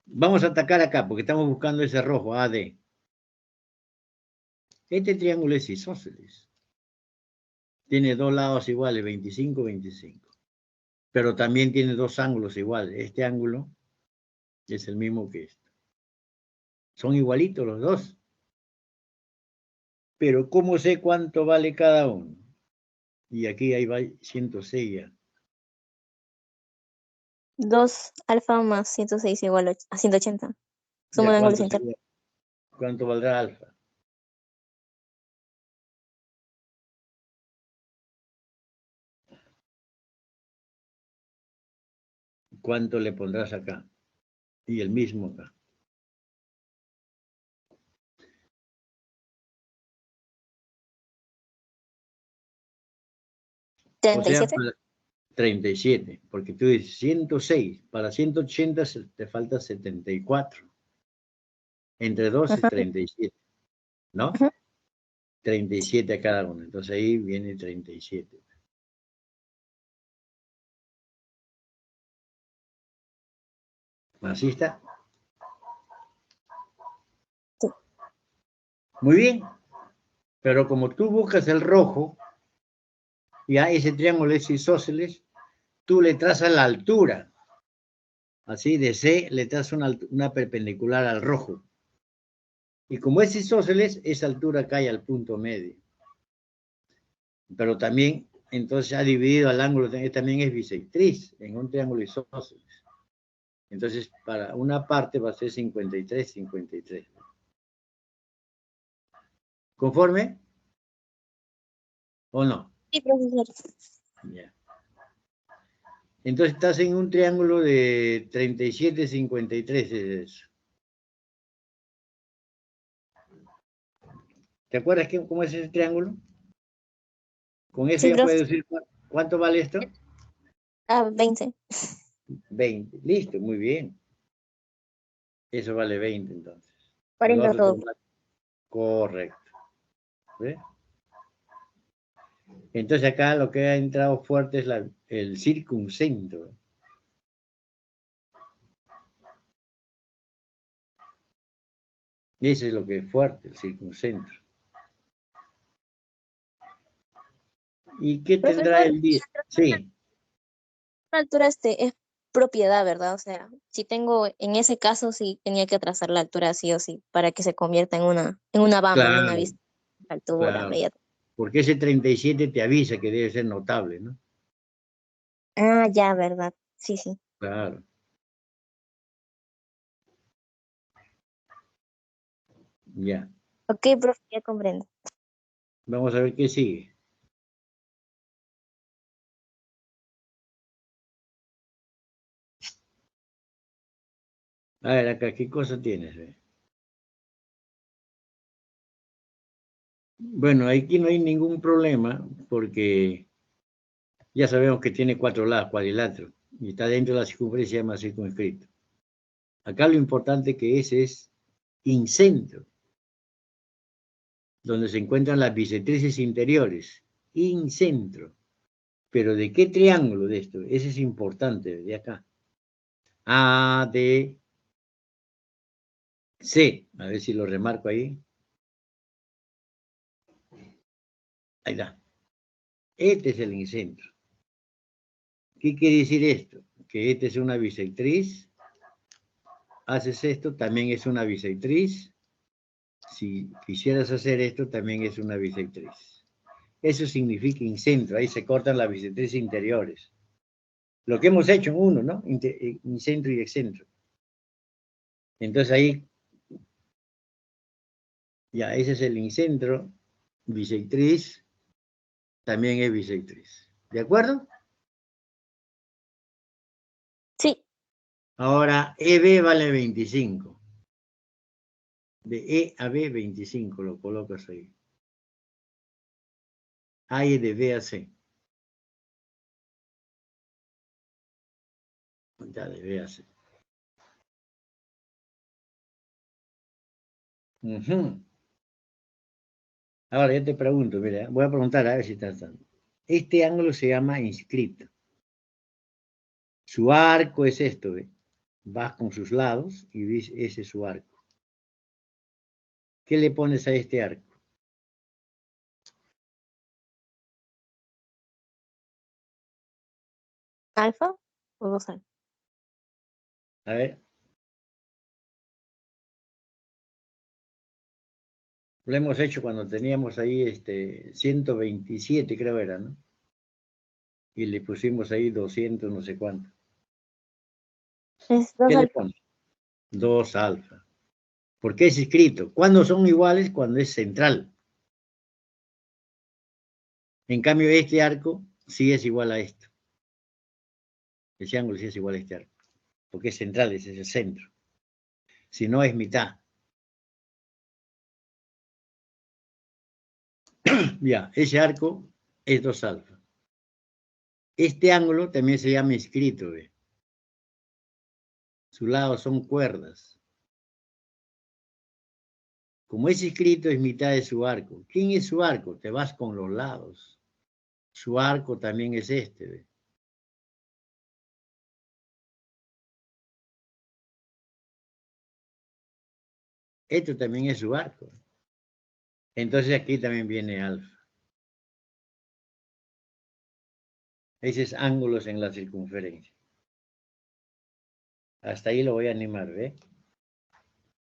Vamos a atacar acá, porque estamos buscando ese rojo, AD. Este triángulo es isósceles. Tiene dos lados iguales, 25, 25. Pero también tiene dos ángulos iguales. Este ángulo es el mismo que este. Son igualitos los dos. Pero ¿cómo sé cuánto vale cada uno? Y aquí ahí va 106 ya. 2 alfa más 106 igual a 180. Suma Ya, un ángulo central. ¿cuánto valdrá alfa? ¿Cuánto le pondrás acá? Y el mismo acá. O sea, 37. 37, porque tú dices 106, para 180 te falta 74. Entre 2 es Ajá, 37, ¿no? ajá. 37 a cada uno, entonces ahí viene 37. Así está. Sí. Muy bien, pero como tú buscas el rojo, ya ese triángulo es isósceles, tú le trazas la altura. Así de C le trazas una perpendicular al rojo. Y como es isósceles, esa altura cae al punto medio. Pero también, entonces ha dividido al ángulo, también es bisectriz en un triángulo isósceles. Entonces, para una parte va a ser 53, 53. ¿Conforme? ¿O no? Sí, profesor. Ya. Entonces estás en un triángulo de 37, 53 es eso. ¿Te acuerdas cómo es ese triángulo? Con eso Sí, ya profe. puedes decir cuánto vale esto. 20. 20. Listo, muy bien. Eso vale 20 entonces. El 40 otro todo. vale. Correcto. ¿Ves? Entonces acá lo que ha entrado fuerte es el circuncentro. Eso es lo que es fuerte, el circuncentro. ¿Y qué Profe, tendrá el 10? Sí, la altura es propiedad, ¿verdad? O sea, si tengo, en ese caso sí tenía que trazar la altura sí o sí, para que se convierta en una banda, en una claro, vista. Altura, claro. media. Porque ese 37 te avisa que debe ser notable, ¿no? Ah, ya, ¿verdad? Sí, sí. Claro. Ya. Ok, profe, ya comprendo. Vamos a ver qué sigue. A ver, acá, ¿qué cosa tienes? Ve? Bueno, aquí no hay ningún problema porque ya sabemos que tiene 4 lados, cuadrilátero, y está dentro de la circunferencia, se llama circunscrito. Acá lo importante que es incentro, donde se encuentran las bisectrices interiores. Incentro. Pero ¿de qué triángulo de esto? Ese es importante, de acá. A, D, C. A ver si lo remarco ahí. Ahí está. Este es el incentro. ¿Qué quiere decir esto? Que este es una bisectriz. Haces esto, también es una bisectriz. Si quisieras hacer esto, también es una bisectriz. Eso significa incentro. Ahí se cortan las bisectrices interiores. Lo que hemos hecho en uno, ¿no? Incentro y excentro. Entonces ahí, ya, ese es el incentro. Bisectriz, también es bisectriz. ¿De acuerdo? Sí, Ahora, EB vale 25. De E a B, 25, lo colocas ahí. A y de B a C. Ya, de B a C. Ahora, yo te pregunto, mira, voy a preguntar a ver si estás dando. Este ángulo se llama inscripto. Su arco es esto, ¿ve? Vas con sus lados y ves, ese es su arco. ¿Qué le pones a este arco? alfa o dos alfa. A ver, lo hemos hecho cuando teníamos ahí 127, creo era, ¿no? Y le pusimos ahí 200, no sé cuánto. Es dos ¿Qué le alfa. pones? 2 alfa. ¿Por qué es escrito? ¿Cuándo son iguales? Cuando es central. En cambio, este arco sí es igual a esto. Ese ángulo sí es igual a este arco. Porque es central, ese es el centro. Si no, es mitad. Ya, ese arco es 2 alfa. Este ángulo también se llama inscrito, ¿ve? Su lado son cuerdas. Como es inscrito, es mitad de su arco. ¿Quién es su arco? Te vas con los lados. Su arco también es este, ¿ve? Esto también es su arco. Entonces aquí también viene alfa. Ese es ángulos en la circunferencia. Hasta ahí lo voy a animar, ¿ve?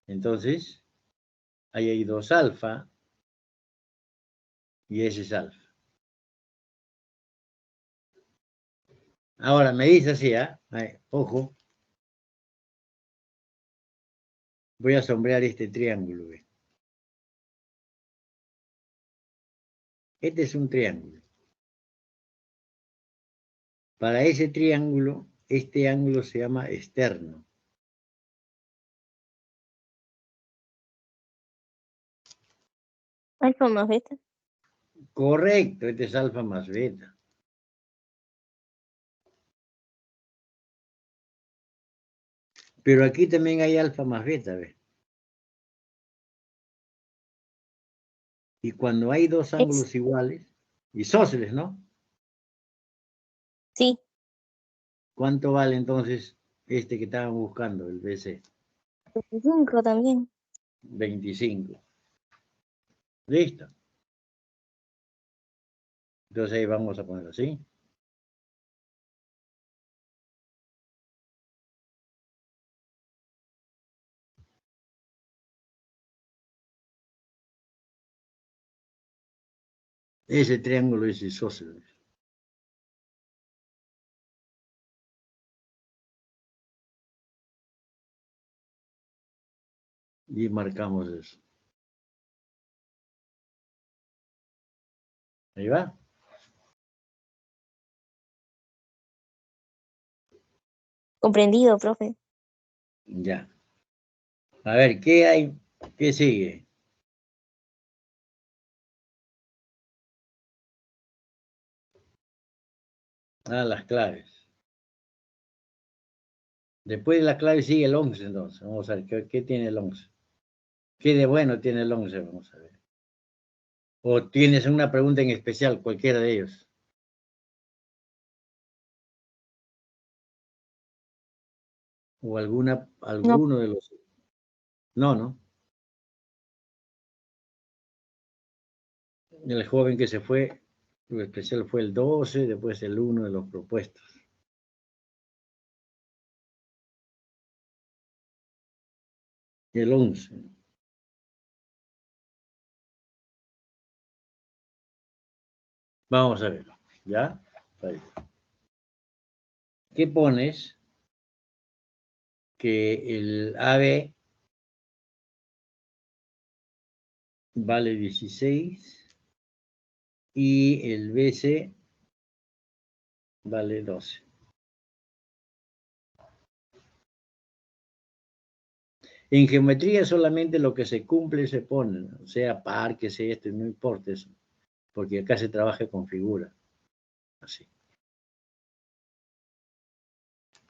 Entonces, ahí hay 2 alfa y ese es alfa. Ahora me dice así, ¿ah? Ojo, voy a sombrear este triángulo, ¿ve? Este es un triángulo. Para ese triángulo, este ángulo se llama externo. Alfa más beta. Correcto, este es alfa más beta. Pero aquí también hay alfa más beta, ¿ve? Y cuando hay 2 Es, ángulos iguales, isósceles, ¿no? sí, ¿Cuánto vale entonces este que estaban buscando, el BC? 25 también. 25. ¿Listo? Entonces ahí vamos a poner así. Ese triángulo es isósceles. Y marcamos eso. Ahí va. Comprendido, profe. Ya. A ver, ¿qué hay? ¿Qué sigue? Ah, las claves. Después de las claves sigue el 11, entonces. Vamos a ver, ¿qué tiene el 11? ¿Qué de bueno tiene el 11? Vamos a ver. ¿O tienes una pregunta en especial, cualquiera de ellos? ¿O No, alguno de los... No, ¿no? El joven que se fue, lo especial fue el 12, después el 1 de los propuestos. El 11. Vamos a verlo. ¿Ya? Ahí. ¿Qué pones? Que el AB vale 16 y el BC vale 12. En geometría solamente lo que se cumple se pone, o sea, par, que sea esto, no importa eso, porque acá se trabaja con figura. Así.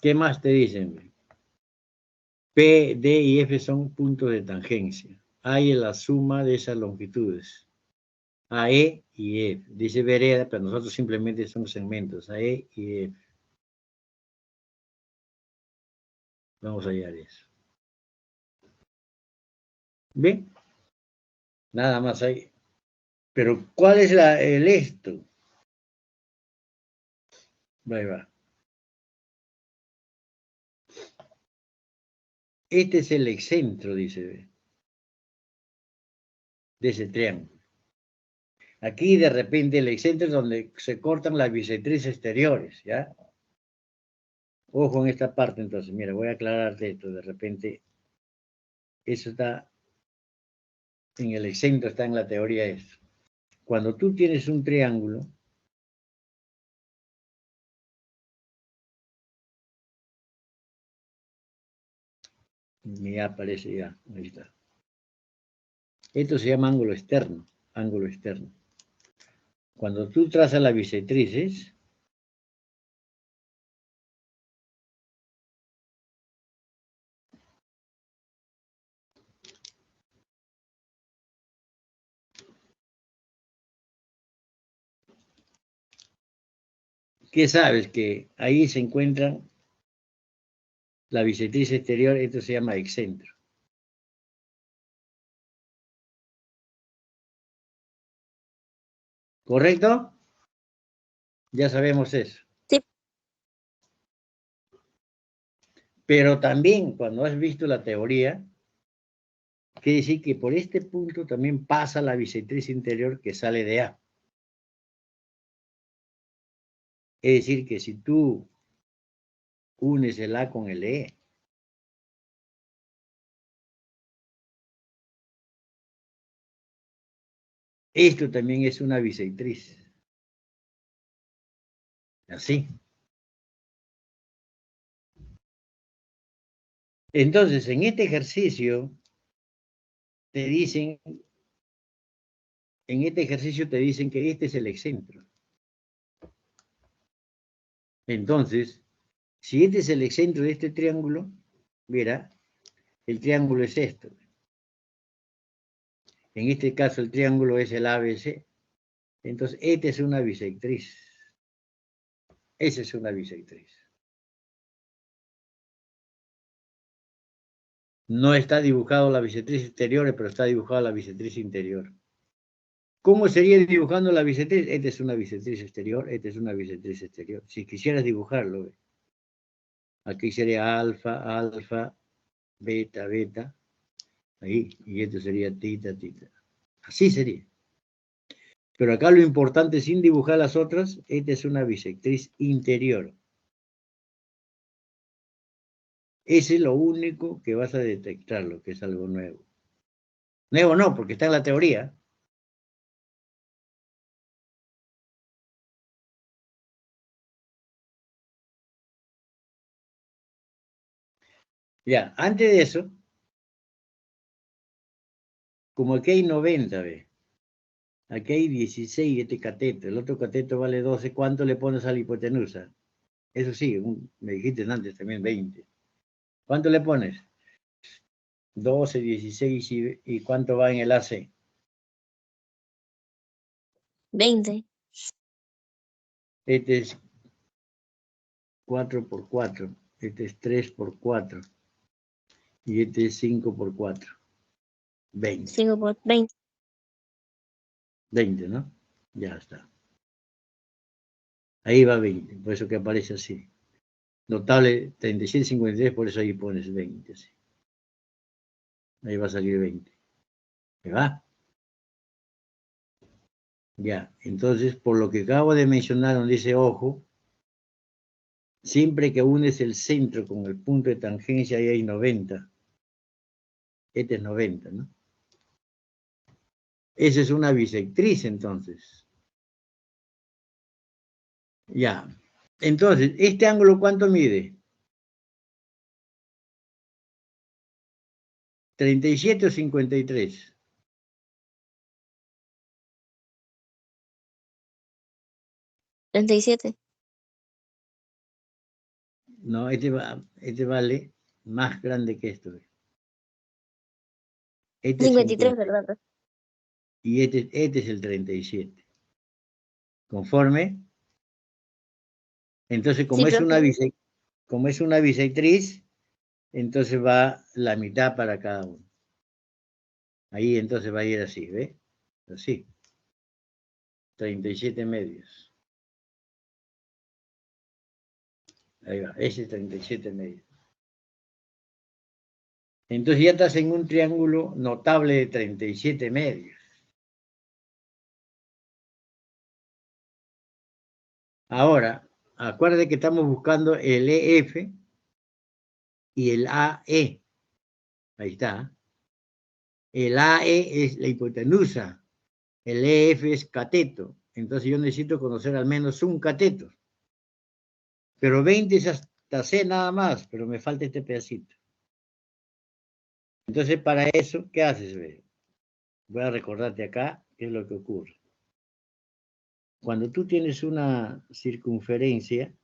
¿Qué más te dicen? P, D y F son puntos de tangencia. Hay en la suma de esas longitudes. AE y F. Dice vereda, pero nosotros simplemente son segmentos. AE y F. Vamos a hallar eso. ¿Ven? Nada más ahí. Pero, ¿cuál es el esto? Ahí va. Este es el excentro, dice, de ese triángulo. Aquí, de repente, el excentro es donde se cortan las bisectrices exteriores, ¿ya? Ojo en esta parte, entonces. Mira, voy a aclararte esto. De repente, eso está en el excentro, está en la teoría esto. Cuando tú tienes un triángulo, ya aparece ya, ahí está. Esto se llama ángulo externo, ángulo externo. Cuando tú trazas las bisectrices, ¿qué sabes? Que ahí se encuentran la bisectriz exterior, esto se llama excentro. ¿Correcto? Ya sabemos eso. sí, Pero también, cuando has visto la teoría, quiere decir que por este punto también pasa la bisectriz interior que sale de A. Es decir, que si tú unes el A con el E, esto también es una bisectriz. Así. Entonces, en este ejercicio te dicen, que este es el excentro. Entonces, si este es el excentro de este triángulo, mira, el triángulo es esto. En este caso el triángulo es el ABC. Entonces, esta es una bisectriz. Esa es una bisectriz. No está dibujado la bisectriz exterior, pero está dibujada la bisectriz interior. ¿Cómo sería dibujando la bisectriz? Esta es una bisectriz exterior, esta es una bisectriz exterior. Si quisieras dibujarlo, aquí sería alfa, alfa, beta, beta, ahí, y esto sería tita, tita. Así sería. Pero acá lo importante, sin dibujar las otras, esta es una bisectriz interior. Ese es lo único que vas a detectar, lo que es algo nuevo. Nuevo no, porque está en la teoría. Ya, antes de eso, como aquí hay 90, ¿ve? Aquí hay 16 este cateto, el otro cateto vale 12, ¿cuánto le pones a la hipotenusa? Eso sí, me dijiste antes también 20. ¿Cuánto le pones? 12, 16 y ¿cuánto va en el AC? 20. Este es 4 por 4, este es 3 por 4 y este es 5 por 4, 20. 5 por 20. 20, ¿no? Ya está. Ahí va 20, por eso que aparece así. Notable 37,53, por eso ahí pones 20. Así. Ahí va a salir 20. ¿Me va? Ya, entonces, por lo que acabo de mencionar, donde dice ojo, siempre que unes el centro con el punto de tangencia, ahí hay 90. Este es 90, ¿no? Esa es una bisectriz, entonces. Ya. Entonces, ¿este ángulo cuánto mide? 37 o 53. 37. No, este vale más grande que esto. Este es 53, 50. ¿verdad? Y este es el 37. ¿Conforme? Entonces, Sí, profe. como es una bisectriz, entonces va la mitad para cada uno. Ahí entonces va a ir así, ¿ve? Así. 37 medios. Ahí va, ese es 37 medios. Entonces ya estás en un triángulo notable de 37 medios. Ahora, acuérdate que estamos buscando el EF y el AE. Ahí está. El AE es la hipotenusa. El EF es cateto. Entonces yo necesito conocer al menos un cateto. Pero 20 es hasta C nada más, pero me falta este pedacito. Entonces para eso, ¿qué haces? Voy a recordarte acá qué es lo que ocurre. Cuando tú tienes una circunferencia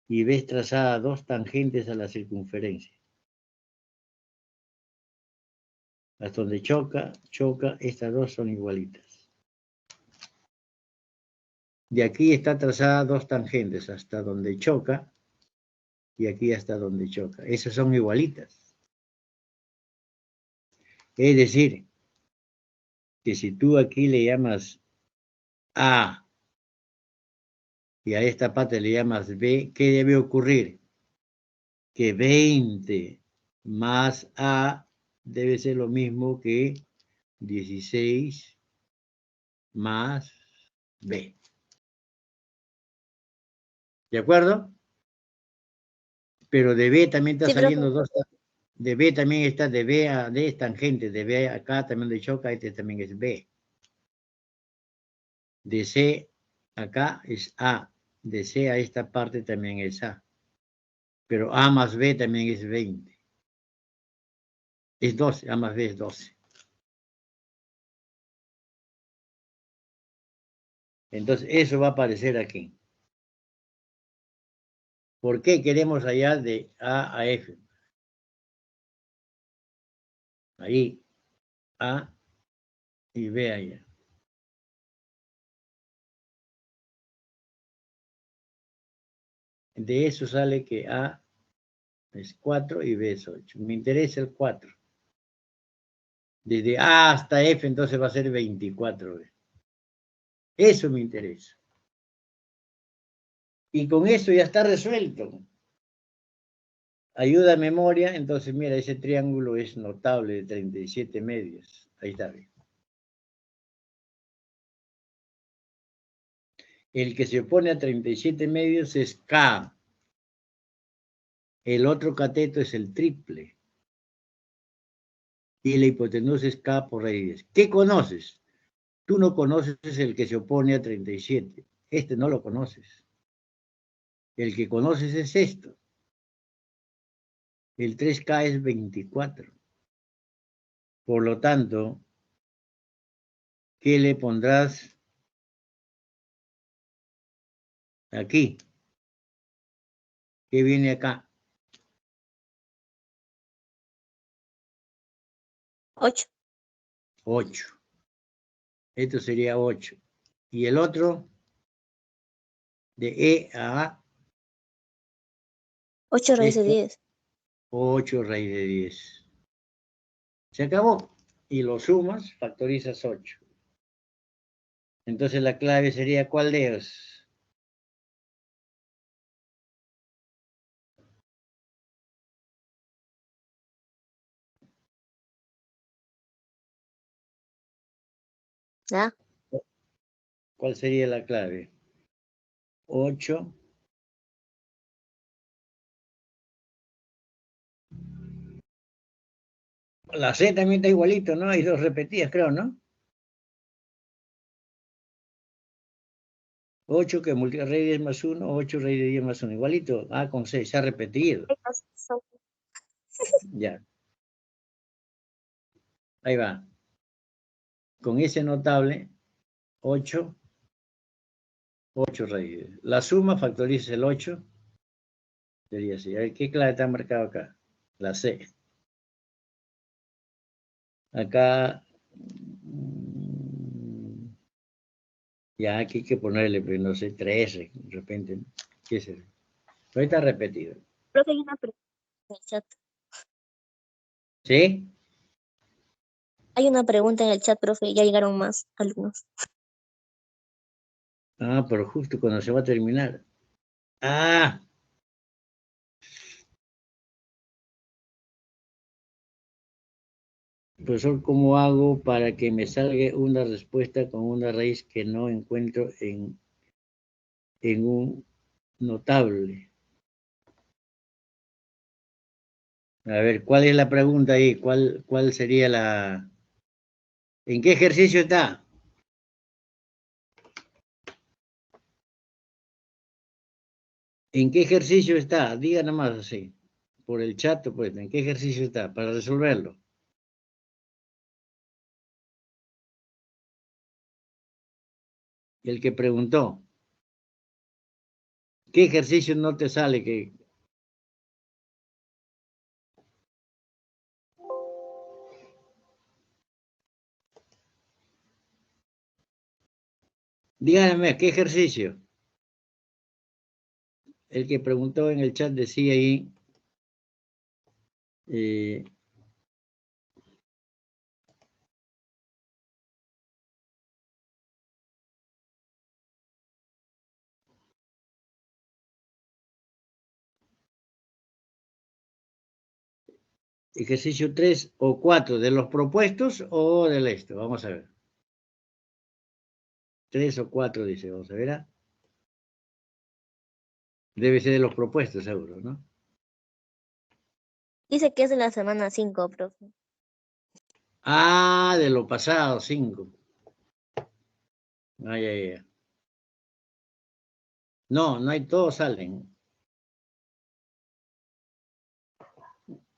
y ves trazadas dos tangentes a la circunferencia, hasta donde choca, estas dos son igualitas. De aquí está trazada dos tangentes, hasta donde choca y aquí hasta donde choca. Esas son igualitas. Es decir, que si tú aquí le llamas A y a esta parte le llamas B, ¿qué debe ocurrir? Que 20 más A debe ser lo mismo que 16 más B. ¿De acuerdo? Pero de B también está Sí, profe. saliendo dos. De B también está de B a D es tangente. De B acá también le choca, este también es B. De C acá es A. De C a esta parte también es A. Pero A más B también es 20. Es 12, A más B es 12. Entonces, eso va a aparecer aquí. ¿Por qué queremos hallar de A a F? Ahí, A y B allá. De eso sale que A es 4 y B es 8. Me interesa el 4. Desde A hasta F entonces va a ser 24. Eso me interesa. Y con eso ya está resuelto. Ayuda a memoria, entonces mira, ese triángulo es notable de 37 medios. Ahí está bien. El que se opone a 37 medios es K. El otro cateto es el triple. Y la hipotenusa es K por raíz de 10. ¿Qué conoces? Tú no conoces el que se opone a 37. Este no lo conoces. El que conoces es esto. El 3K es 24. Por lo tanto, ¿qué le pondrás aquí? ¿Qué viene acá? 8. 8. Esto sería 8. Y el otro, de E a A, 8 raíz de esto, 10. 8 raíz de 10. Se acabó. Y lo sumas, factorizas 8. Entonces la clave sería, ¿cuál de ellos? ¿Ya? ¿Cuál sería la clave? 8. La C también está igualito, ¿no? Hay dos repetidas, creo, ¿no? 8 que multiplica raíz de 10 más 1, 8 raíz de 10 más 1. Igualito, A con C, se ha repetido. Ya. Ahí va. Con ese notable, 8 raíces. La suma factoriza el 8. Sería así. A ver, ¿qué clave está marcado acá? La C. Acá, ya aquí hay que ponerle, pues, no sé, 13, de repente. ¿Qué es eso? Pero está repetido. Profe, hay una pregunta en el chat. ¿Sí? Hay una pregunta en el chat, profe. Ya llegaron más alumnos. Ah, pero justo cuando se va a terminar. Ah, profesor, ¿cómo hago para que me salga una respuesta con una raíz que no encuentro en un notable? A ver, ¿cuál es la pregunta ahí? ¿Cuál sería la... ¿En qué ejercicio está? ¿En qué ejercicio está? Diga nomás así, por el chat, pues, ¿en qué ejercicio está? Para resolverlo. El que preguntó. ¿Qué ejercicio no te sale? Que... Díganme, ¿qué ejercicio? El que preguntó en el chat decía ahí... ejercicio 3 o 4 de los propuestos o del esto. Vamos a ver. 3 o 4 dice, vamos a ver. Debe ser de los propuestos, seguro, ¿no? Dice que es de la semana 5, profe. Ah, de lo pasado, 5. Ay, ay, ay. No, no hay, todos salen.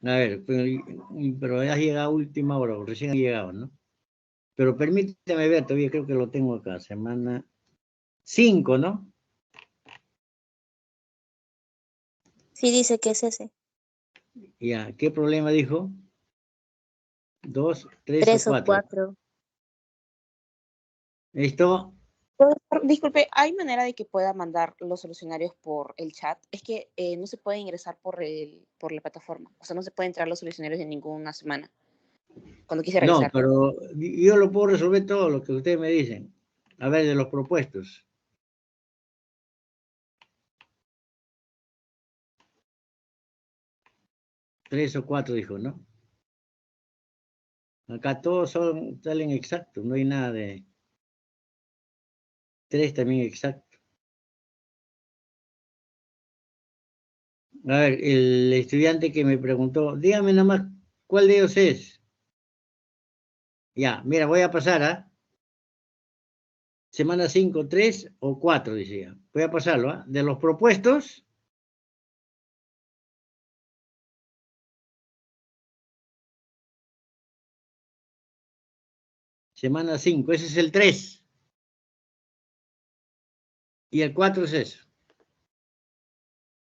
A ver, pero has llegado a última hora, recién ha llegado, ¿no? Pero permíteme ver, todavía creo que lo tengo acá, semana 5, ¿no? Sí, dice que es ese. Ya, ¿qué problema dijo? 2, 3 o 3 o 4. 4. ¿Esto? Profesor, disculpe, ¿hay manera de que pueda mandar los solucionarios por el chat? Es que no se puede ingresar por la plataforma. O sea, no se puede entrar los solucionarios en ninguna semana. Cuando quise No, revisar. pero yo lo puedo resolver todo lo que ustedes me dicen. A ver, de los propuestos. Tres o 4 dijo, ¿no? Acá todos salen exactos, no hay nada de... 3 también exacto. A ver, el estudiante que me preguntó, dígame nada más, ¿cuál de ellos es? Ya, mira, voy a pasar a semana 5, 3 o 4, decía. Voy a pasarlo, ¿ah? De los propuestos, semana 5, ese es el 3. Y el 4 es eso.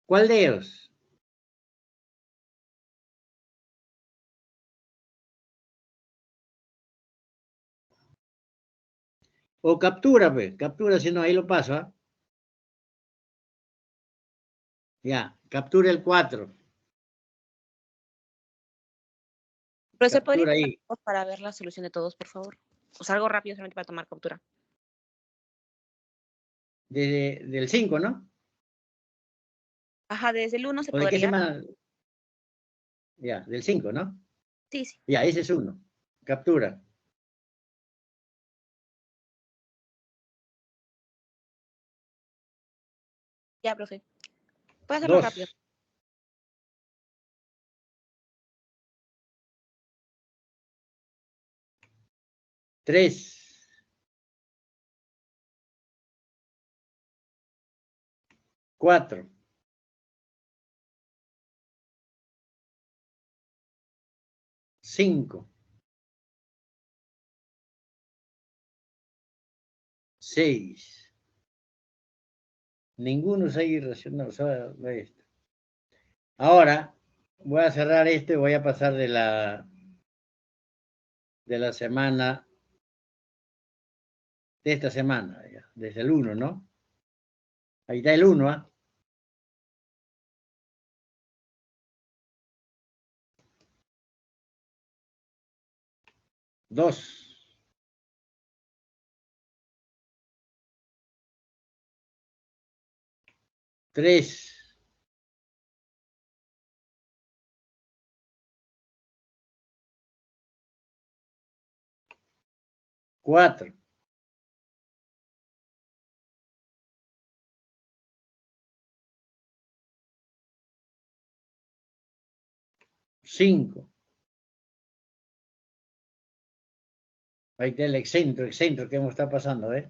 ¿Cuál de ellos? O captura, pues, captura, si no, ahí lo paso, ¿ah? Ya, captura el 4. Profesor, ¿podría Captura tomar ahí. tiempo para ver la solución de todos, por favor? O sea, algo rápido solamente para tomar captura. Del 5, ¿no? Ajá, desde el 1 se ¿O de qué podría. semana? Ya, del 5, ¿no? Sí, sí. Ya, ese es 1. Captura. Ya, profe. Puede hacerlo rápido. 2. 3. 4. 5. 6. Ninguno es ahí irracional. Ahora voy a cerrar esto y voy a pasar de la semana, de esta semana, ya, desde el 1, ¿no? Ahí está el 1, ¿ah? 2. 3. 4. 5. Ahí está el excentro que hemos estado pasando, ¿eh?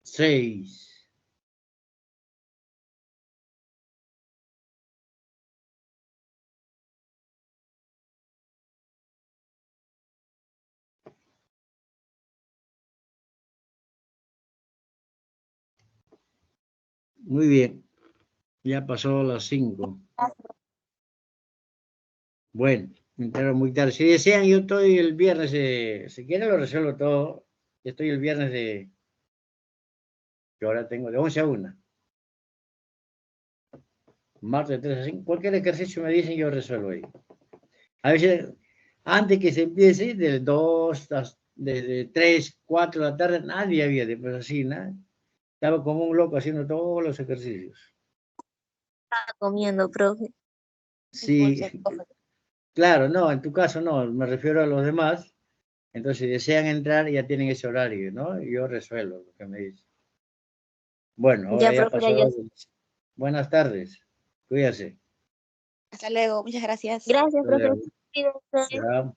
6. Muy bien. Ya pasó las 5. Bueno, me entero muy tarde. Si desean, yo estoy el viernes, si quieren lo resuelvo todo. Estoy el viernes que ahora tengo de 11 a 1. Martes de 3 a 5. Cualquier ejercicio me dicen, yo resuelvo ahí. A veces, antes que se empiece, del 2, desde 3, 4 de la tarde, nadie había, después así, ¿no? Estaba como un loco haciendo todos los ejercicios. Estaba comiendo, profe. Sí, claro, no, en tu caso no, me refiero a los demás. Entonces, si desean entrar, ya tienen ese horario, ¿no? Y yo resuelvo lo que me dicen. Bueno, ahora Ya, ya profe, ya. pasó. Buenas tardes. Cuídase. Hasta luego. Muchas gracias. Gracias, Hasta profe. luego. Cuídense. Ya.